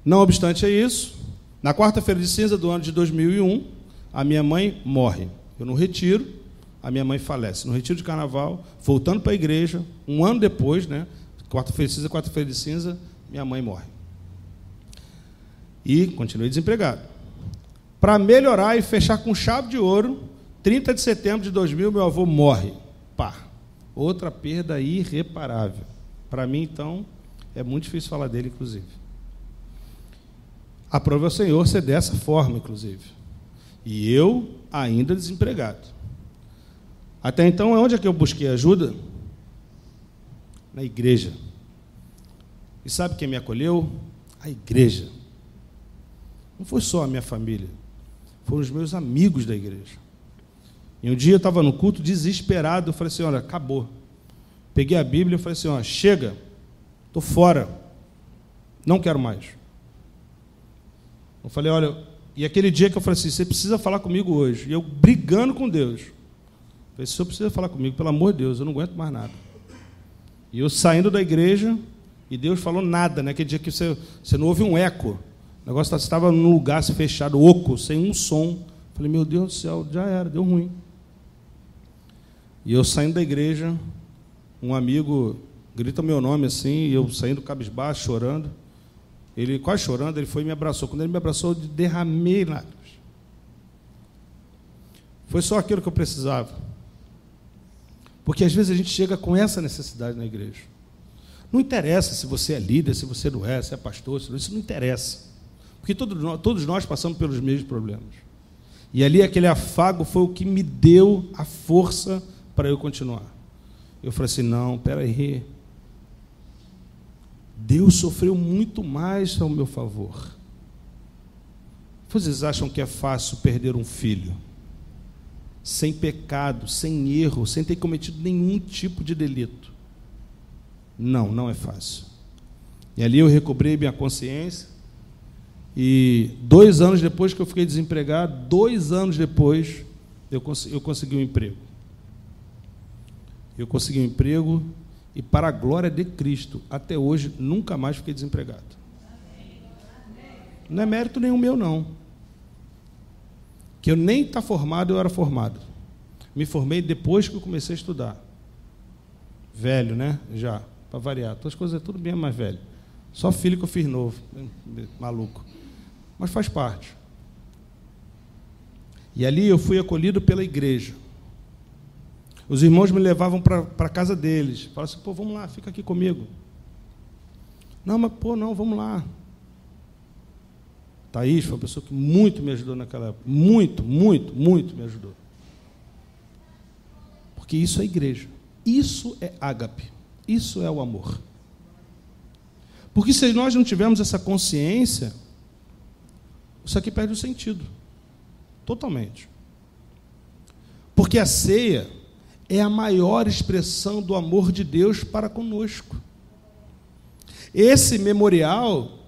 Não obstante isso, na quarta-feira de cinza do ano de 2001, a minha mãe morre. Eu no retiro, a minha mãe falece. No retiro de carnaval, voltando para a igreja, um ano depois, né, quarta-feira de cinza, minha mãe morre. E continuei desempregado. Para melhorar e fechar com chave de ouro, 30 de setembro de 2000, meu avô morre. Pá, outra perda irreparável. Para mim, então, é muito difícil falar dele, inclusive. Aprove ao Senhor ser dessa forma, inclusive. E eu ainda desempregado. Até então, onde é que eu busquei ajuda? Na igreja. E sabe quem me acolheu? A igreja. Não foi só a minha família, foram os meus amigos da igreja. E um dia eu estava no culto, desesperado, eu falei assim, olha, acabou. Peguei a Bíblia e falei assim, ó, chega, estou fora, não quero mais. Eu falei, olha, e aquele dia que eu falei assim, você precisa falar comigo hoje. E eu brigando com Deus. Eu falei, o senhor precisa falar comigo, pelo amor de Deus, eu não aguento mais nada. E eu saindo da igreja, e Deus falou nada, né? Aquele dia que você não ouve um eco. O negócio estava num lugar fechado, oco, sem um som. Eu falei, meu Deus do céu, já era, deu ruim. E eu saindo da igreja, um amigo grita meu nome assim, e eu saindo cabisbaixo, chorando. Ele, quase chorando, ele foi e me abraçou. Quando ele me abraçou, eu derramei lágrimas. Foi só aquilo que eu precisava. Porque às vezes a gente chega com essa necessidade na igreja. Não interessa se você é líder, se você não é, se é pastor, isso não interessa. Porque todos nós passamos pelos mesmos problemas. E ali aquele afago foi o que me deu a força para eu continuar. Eu falei assim, não, peraí. Deus sofreu muito mais ao meu favor. Vocês acham que é fácil perder um filho? Sem pecado, sem erro, sem ter cometido nenhum tipo de delito. Não, não é fácil. E ali eu recobrei minha consciência. E 2 anos depois que eu fiquei desempregado, 2 anos depois, eu consegui um emprego. Eu consegui um emprego e, para a glória de Cristo, até hoje, nunca mais fiquei desempregado. Não é mérito nenhum meu, não. Que eu nem estar formado, eu era formado. Me formei depois que eu comecei a estudar. Velho, né? Já, para variar. Todas as coisas é tudo bem mais velho. Só filho que eu fiz novo. Maluco. Mas faz parte. E ali eu fui acolhido pela igreja. Os irmãos me levavam para a casa deles. Falavam assim, pô, vamos lá, fica aqui comigo. Não, mas pô, não, vamos lá. Thaís foi uma pessoa que muito me ajudou naquela época. Muito, muito, muito me ajudou. Porque isso é igreja. Isso é ágape. Isso é o amor. Porque se nós não tivermos essa consciência, isso aqui perde o sentido. Totalmente. Porque a ceia é a maior expressão do amor de Deus para conosco. Esse memorial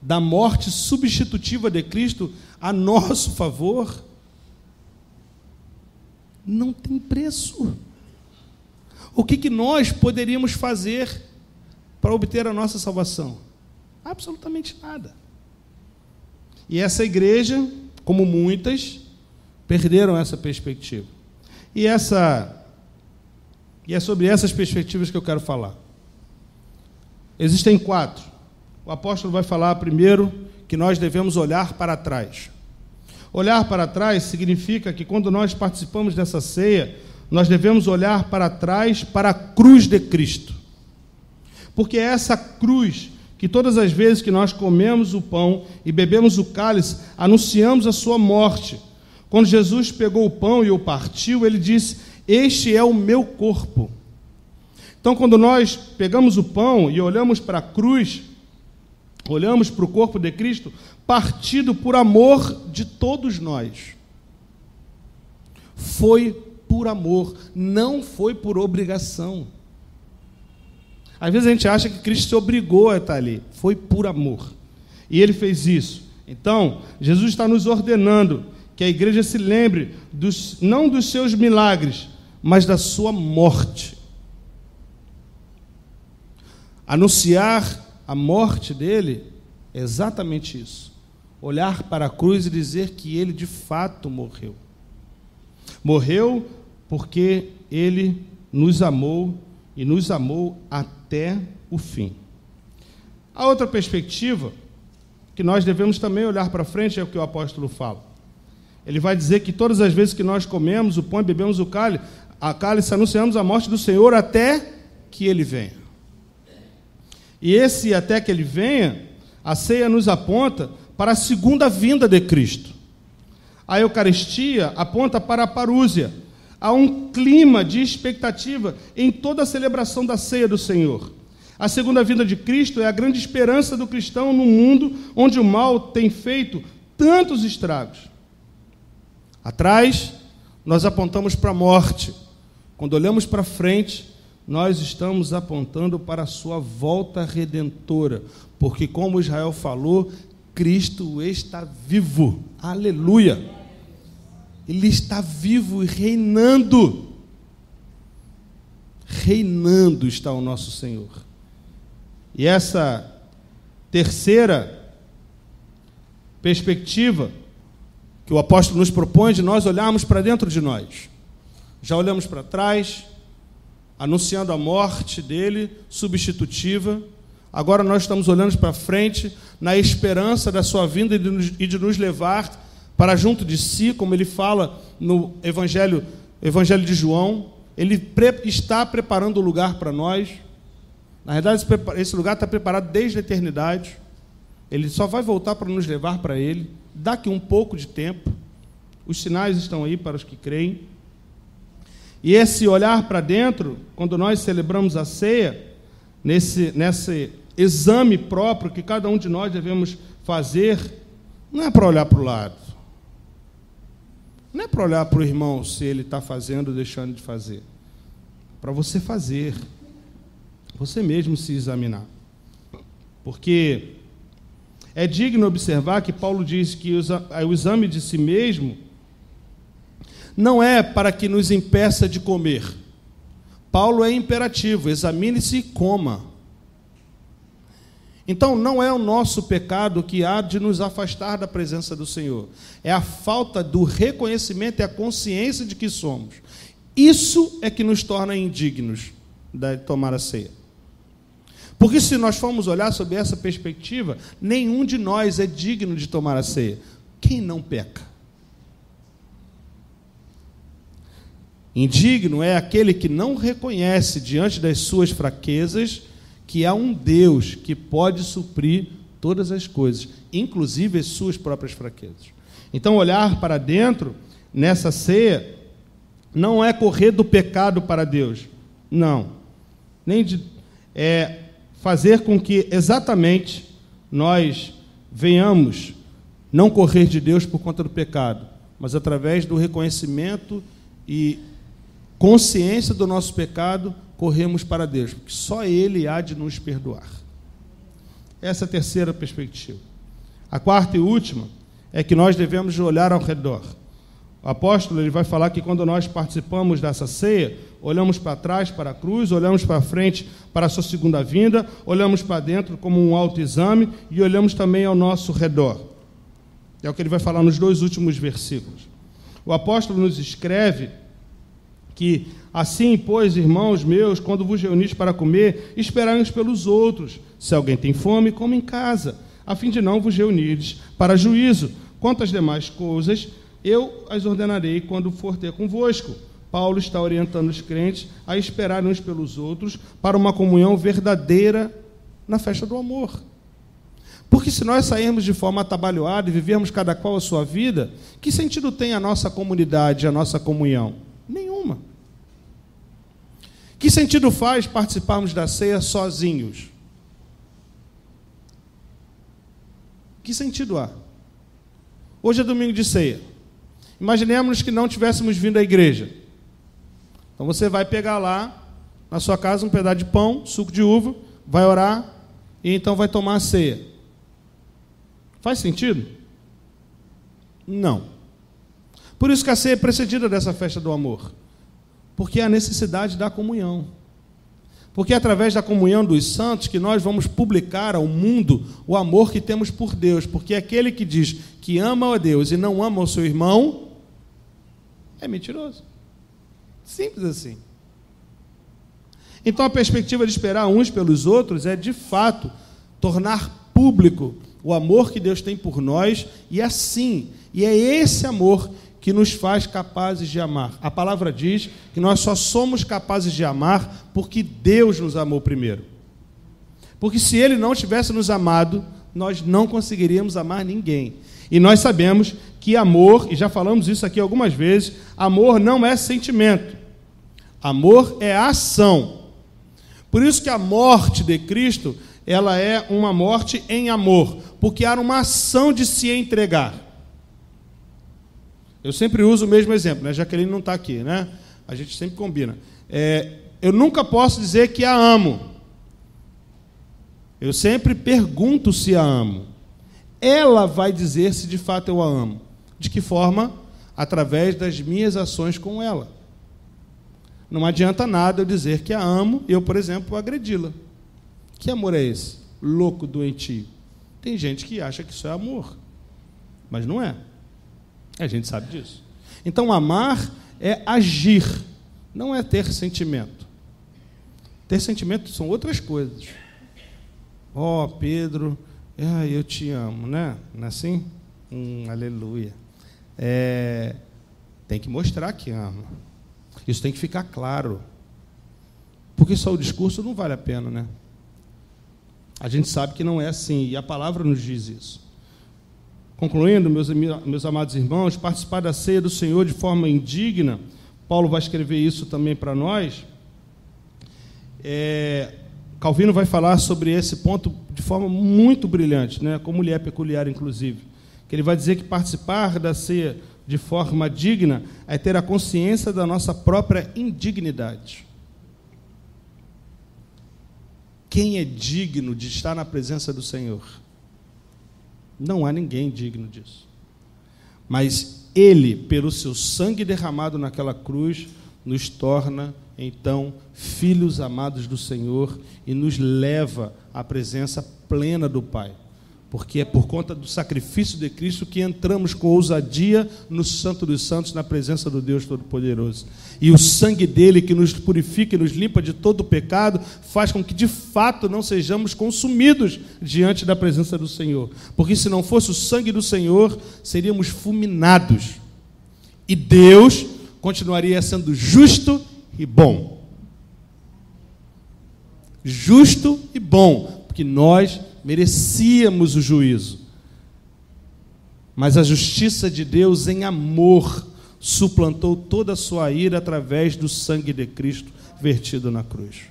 da morte substitutiva de Cristo a nosso favor não tem preço. O que nós poderíamos fazer para obter a nossa salvação? Absolutamente nada. E essa igreja, como muitas, perderam essa perspectiva. E é sobre essas perspectivas que eu quero falar. Existem 4. O apóstolo vai falar primeiro que nós devemos olhar para trás. Olhar para trás significa que quando nós participamos dessa ceia, nós devemos olhar para trás, para a cruz de Cristo. Porque é essa cruz que todas as vezes que nós comemos o pão e bebemos o cálice, anunciamos a sua morte. Quando Jesus pegou o pão e o partiu, ele disse, este é o meu corpo. Então, quando nós pegamos o pão e olhamos para a cruz, olhamos para o corpo de Cristo, partido por amor de todos nós. Foi por amor, não foi por obrigação. Às vezes a gente acha que Cristo se obrigou a estar ali. Foi por amor. E ele fez isso. Então, Jesus está nos ordenando que a igreja se lembre não dos seus milagres, mas da sua morte. Anunciar a morte dele é exatamente isso. Olhar para a cruz e dizer que ele de fato morreu. Morreu porque ele nos amou e nos amou até o fim. A outra perspectiva, que nós devemos também olhar para frente, é o que o apóstolo fala. Ele vai dizer que todas as vezes que nós comemos o pão e bebemos o cálice, anunciamos a morte do Senhor até que ele venha. E esse até que ele venha, a ceia nos aponta para a segunda vinda de Cristo. A Eucaristia aponta para a parúzia. Há um clima de expectativa em toda a celebração da ceia do Senhor. A segunda vinda de Cristo é a grande esperança do cristão num mundo onde o mal tem feito tantos estragos. Atrás, nós apontamos para a morte. Quando olhamos para frente, nós estamos apontando para a sua volta redentora. Porque, como Israel falou, Cristo está vivo. Aleluia! Ele está vivo e reinando. Reinando está o nosso Senhor. E essa terceira perspectiva que o apóstolo nos propõe de nós olharmos para dentro de nós. Já olhamos para trás, anunciando a morte dele, substitutiva. Agora nós estamos olhando para frente, na esperança da sua vinda e de nos levar para junto de si, como ele fala no Evangelho de João. Ele está preparando o lugar para nós. Na verdade, esse lugar está preparado desde a eternidade. Ele só vai voltar para nos levar para ele, daqui um pouco de tempo. Os sinais estão aí para os que creem. E esse olhar para dentro, quando nós celebramos a ceia, nesse exame próprio que cada um de nós devemos fazer, não é para olhar para o lado. Não é para olhar para o irmão se ele está fazendo ou deixando de fazer. É para você fazer. Você mesmo se examinar. Porque é digno observar que Paulo diz que o exame de si mesmo não é para que nos impeça de comer. Paulo é imperativo: examine-se e coma. Então, não é o nosso pecado que há de nos afastar da presença do Senhor. É a falta do reconhecimento e a consciência de que somos. Isso é que nos torna indignos de tomar a ceia. Porque se nós formos olhar sob essa perspectiva, nenhum de nós é digno de tomar a ceia. Quem não peca? Indigno é aquele que não reconhece diante das suas fraquezas que há um Deus que pode suprir todas as coisas, inclusive as suas próprias fraquezas. Então, olhar para dentro, nessa ceia, não é correr do pecado para Deus, não. Nem é fazer com que exatamente nós venhamos não correr de Deus por conta do pecado, mas através do reconhecimento e consciência do nosso pecado, corremos para Deus, porque só Ele há de nos perdoar. Essa é a terceira perspectiva. A quarta e última é que nós devemos olhar ao redor. O apóstolo ele vai falar que quando nós participamos dessa ceia, olhamos para trás, para a cruz, olhamos para frente, para a sua segunda vinda, olhamos para dentro como um autoexame e olhamos também ao nosso redor. É o que ele vai falar nos 2 últimos versículos. O apóstolo nos escreve que assim, pois, irmãos meus, quando vos reunis para comer, esperai uns pelos outros. Se alguém tem fome, coma em casa, a fim de não vos reunirdes para juízo. Quanto às demais coisas, eu as ordenarei quando for ter convosco. Paulo está orientando os crentes a esperar uns pelos outros para uma comunhão verdadeira na festa do amor. Porque se nós sairmos de forma atabalhoada e vivermos cada qual a sua vida, que sentido tem a nossa comunidade, a nossa comunhão? Nenhuma. Que sentido faz participarmos da ceia sozinhos? Que sentido há? Hoje é domingo de ceia. Imaginemos que não tivéssemos vindo à igreja. Então você vai pegar lá, na sua casa, um pedaço de pão, suco de uva, vai orar e então vai tomar a ceia. Faz sentido? Não. Por isso que a ceia é precedida dessa festa do amor. Porque é a necessidade da comunhão. Porque é através da comunhão dos santos que nós vamos publicar ao mundo o amor que temos por Deus. Porque aquele que diz que ama a Deus e não ama o seu irmão, é mentiroso. Simples assim. Então a perspectiva de esperar uns pelos outros é, de fato, tornar público o amor que Deus tem por nós, e assim, e é esse amor que nos faz capazes de amar. A palavra diz que nós só somos capazes de amar porque Deus nos amou primeiro. Porque se Ele não tivesse nos amado, nós não conseguiríamos amar ninguém. E nós sabemos que amor, e já falamos isso aqui algumas vezes, amor não é sentimento. Amor é ação. Por isso que a morte de Cristo, ela é uma morte em amor, porque há uma ação de se entregar. Eu sempre uso o mesmo exemplo, né? Jaqueline não está aqui, né? A gente sempre combina. Eu nunca posso dizer que a amo. Eu sempre pergunto se a amo. Ela vai dizer se de fato eu a amo. De que forma? Através das minhas ações com ela. Não adianta nada eu dizer que a amo e eu, por exemplo, agredi-la. Que amor é esse? Louco, doentio. Tem gente que acha que isso é amor, mas não é. A gente sabe disso. Então, amar é agir, não é ter sentimento. Ter sentimento são outras coisas. Ó, Pedro, eu te amo, né? Não é assim? Aleluia. Tem que mostrar que ama. Isso tem que ficar claro. Porque só o discurso não vale a pena, né? A gente sabe que não é assim, e a palavra nos diz isso. Concluindo, meus amados irmãos, participar da ceia do Senhor de forma indigna, Paulo vai escrever isso também para nós. Calvino vai falar sobre esse ponto de forma muito brilhante, né? Como ele é peculiar, inclusive. Que ele vai dizer que participar da ceia de forma digna é ter a consciência da nossa própria indignidade. Quem é digno de estar na presença do Senhor? Não há ninguém digno disso. Mas Ele, pelo seu sangue derramado naquela cruz, nos torna, então, filhos amados do Senhor e nos leva à presença plena do Pai. Porque é por conta do sacrifício de Cristo que entramos com ousadia no Santo dos Santos, na presença do Deus Todo-Poderoso. E o sangue dele, que nos purifica e nos limpa de todo o pecado, faz com que de fato não sejamos consumidos diante da presença do Senhor. Porque se não fosse o sangue do Senhor, seríamos fulminados. E Deus continuaria sendo justo e bom. Justo e bom, porque nós merecíamos o juízo. Mas a justiça de Deus em amor suplantou toda a sua ira através do sangue de Cristo vertido na cruz.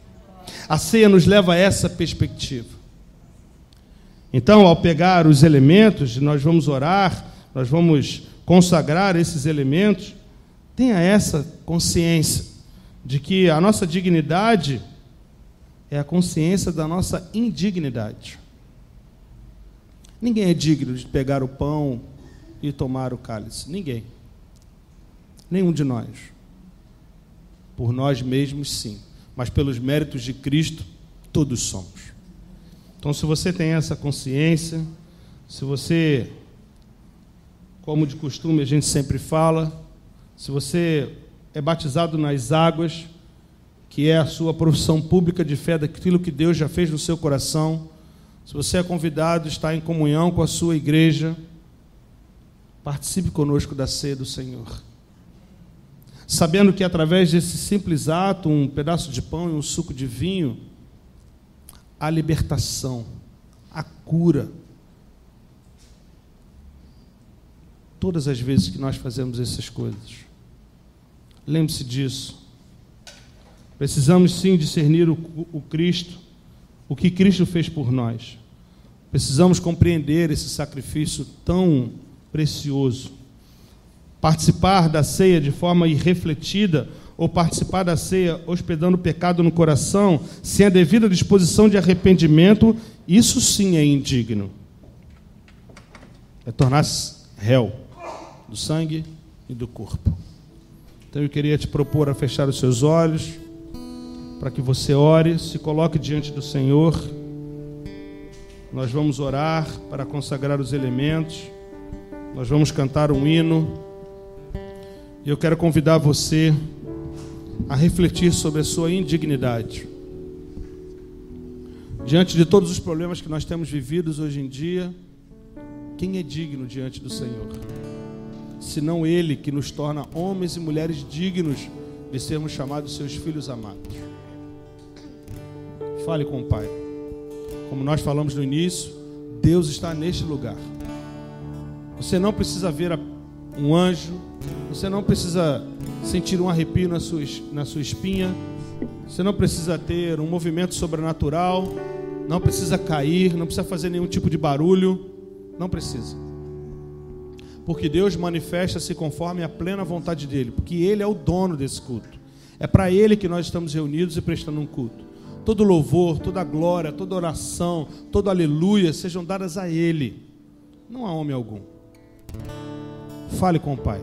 A ceia nos leva a essa perspectiva. Então, ao pegar os elementos, nós vamos orar, nós vamos consagrar esses elementos, tenha essa consciência de que a nossa dignidade é a consciência da nossa indignidade. Ninguém é digno de pegar o pão e tomar o cálice. Ninguém. Nenhum de nós. Por nós mesmos, sim. Mas pelos méritos de Cristo, todos somos. Então, se você tem essa consciência, se você, como de costume a gente sempre fala, se você é batizado nas águas, que é a sua profissão pública de fé daquilo que Deus já fez no seu coração, se você é convidado, está em comunhão com a sua igreja, participe conosco da ceia do Senhor. Sabendo que através desse simples ato, um pedaço de pão e um suco de vinho, a libertação, a cura. Todas as vezes que nós fazemos essas coisas. Lembre-se disso. Precisamos sim discernir o Cristo, o que Cristo fez por nós. Precisamos compreender esse sacrifício tão precioso. Participar da ceia de forma irrefletida, ou participar da ceia hospedando o pecado no coração, sem a devida disposição de arrependimento, isso sim é indigno. É tornar-se réu do sangue e do corpo. Então eu queria te propor a fechar os seus olhos, para que você ore, se coloque diante do Senhor. Nós vamos orar para consagrar os elementos, nós vamos cantar um hino, e eu quero convidar você a refletir sobre a sua indignidade. Diante de todos os problemas que nós temos vividos hoje em dia, quem é digno diante do Senhor? Senão Ele, que nos torna homens e mulheres dignos de sermos chamados seus filhos amados. Fale com o Pai. Como nós falamos no início, Deus está neste lugar. Você não precisa ver um anjo, você não precisa sentir um arrepio na sua espinha, você não precisa ter um movimento sobrenatural, não precisa cair, não precisa fazer nenhum tipo de barulho, não precisa. Porque Deus manifesta-se conforme a plena vontade dEle, porque Ele é o dono desse culto. É para Ele que nós estamos reunidos e prestando um culto. Todo louvor, toda glória, toda oração, todo aleluia sejam dadas a Ele, não a homem algum. Fale com o Pai.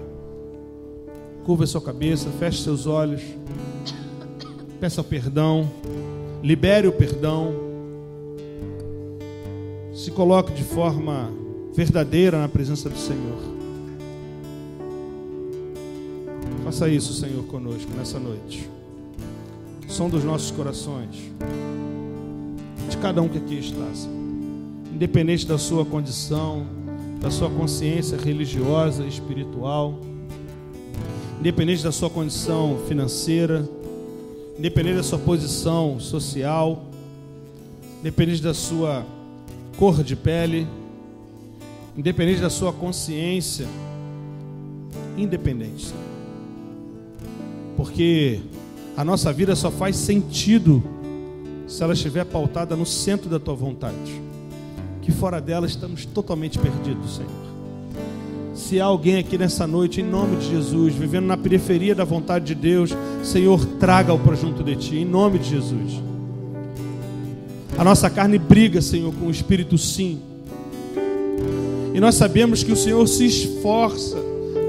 Curva a sua cabeça, feche seus olhos, peça perdão, libere o perdão, se coloque de forma verdadeira na presença do Senhor. Faça isso, Senhor, conosco nessa noite. Som dos nossos corações, de cada um que aqui está, Senhor. Independente da sua condição, da sua consciência religiosa e espiritual, independente da sua condição financeira, independente da sua posição social, independente da sua cor de pele, independente da sua consciência, independente, Senhor. Porque a nossa vida só faz sentido se ela estiver pautada no centro da Tua vontade. Que fora dela estamos totalmente perdidos, Senhor. Se há alguém aqui nessa noite, em nome de Jesus, vivendo na periferia da vontade de Deus, Senhor, traga-o para junto de Ti, em nome de Jesus. A nossa carne briga, Senhor, com o Espírito sim. E nós sabemos que o Senhor se esforça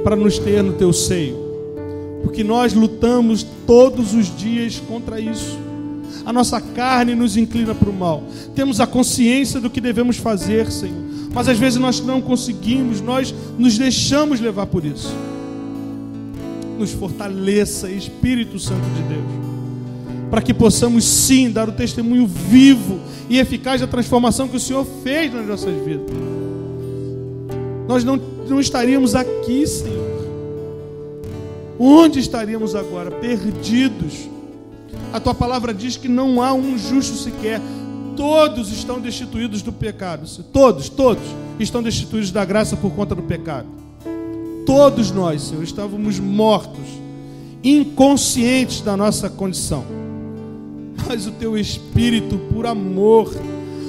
para nos ter no Teu seio. porque nós lutamos todos os dias contra isso. A nossa carne nos inclina para o mal. Temos a consciência do que devemos fazer, Senhor, mas às vezes nós não conseguimos, nós nos deixamos levar por isso. Nos fortaleça, Espírito Santo de Deus, para que possamos sim dar o testemunho vivo e eficaz da transformação que o Senhor fez nas nossas vidas. Nós não estaríamos aqui, Senhor. Onde estaríamos agora? Perdidos. A tua palavra diz que não há um justo sequer. Todos estão destituídos do pecado. Todos estão destituídos da graça por conta do pecado. Todos nós, Senhor, estávamos mortos, inconscientes da nossa condição. Mas o teu Espírito, por amor,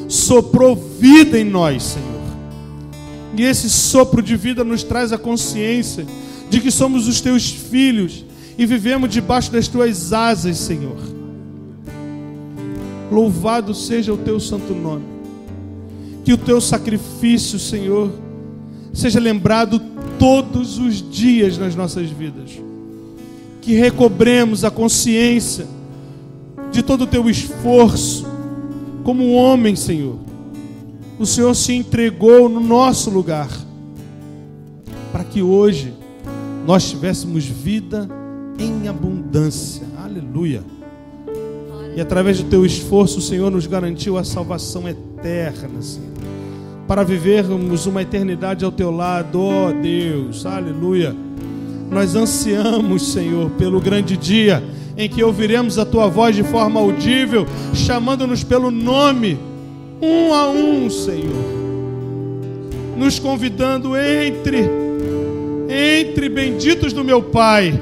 soprou vida em nós, Senhor. E esse sopro de vida nos traz a consciência de que somos os teus filhos e vivemos debaixo das tuas asas, Senhor. Louvado seja o teu santo nome. Que o teu sacrifício, Senhor, seja lembrado todos os dias nas nossas vidas. Que recobremos a consciência de todo o teu esforço. Como homem, Senhor, o Senhor se entregou no nosso lugar, para que hoje nós tivéssemos vida em abundância. Aleluia. E através do teu esforço, o Senhor nos garantiu a salvação eterna, Senhor, para vivermos uma eternidade ao teu lado. Ó Deus, aleluia. Nós ansiamos, Senhor, pelo grande dia em que ouviremos a tua voz de forma audível, chamando-nos pelo nome, um a um, Senhor, nos convidando: entre benditos do meu Pai,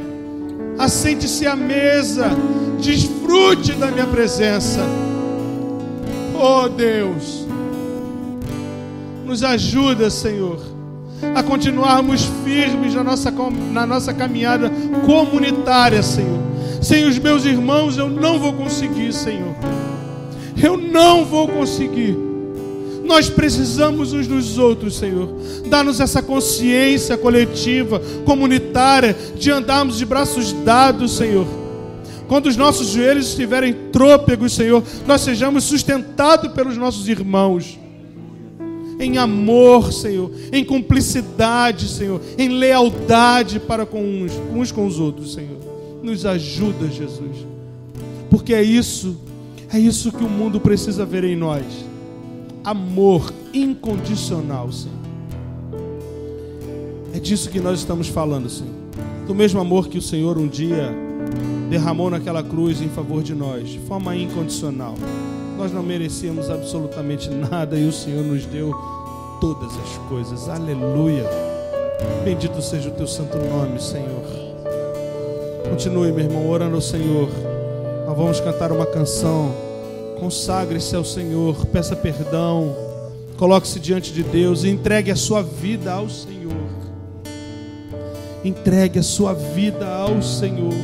assente-se à mesa, desfrute da minha presença. Oh Deus, nos ajuda, Senhor, a continuarmos firmes na nossa caminhada comunitária, Senhor. Sem os meus irmãos eu não vou conseguir, Senhor. Eu não vou conseguir. Nós precisamos uns dos outros, Senhor. Dá-nos essa consciência coletiva, comunitária, de andarmos de braços dados, Senhor. Quando os nossos joelhos estiverem trôpegos, Senhor, nós sejamos sustentados pelos nossos irmãos. Em amor, Senhor, em cumplicidade, Senhor, em lealdade para com uns com os outros, Senhor. Nos ajuda, Jesus, porque é isso que o mundo precisa ver em nós. Amor incondicional, Senhor. É disso que nós estamos falando, Senhor. Do mesmo amor que o Senhor um dia derramou naquela cruz em favor de nós, de forma incondicional. Nós não merecíamos absolutamente nada e o Senhor nos deu todas as coisas. Aleluia. Bendito seja o teu santo nome, Senhor. Continue, meu irmão, orando ao Senhor. Nós vamos cantar uma canção. Consagre-se ao Senhor, peça perdão, coloque-se diante de Deus e entregue a sua vida ao Senhor. Entregue a sua vida ao Senhor.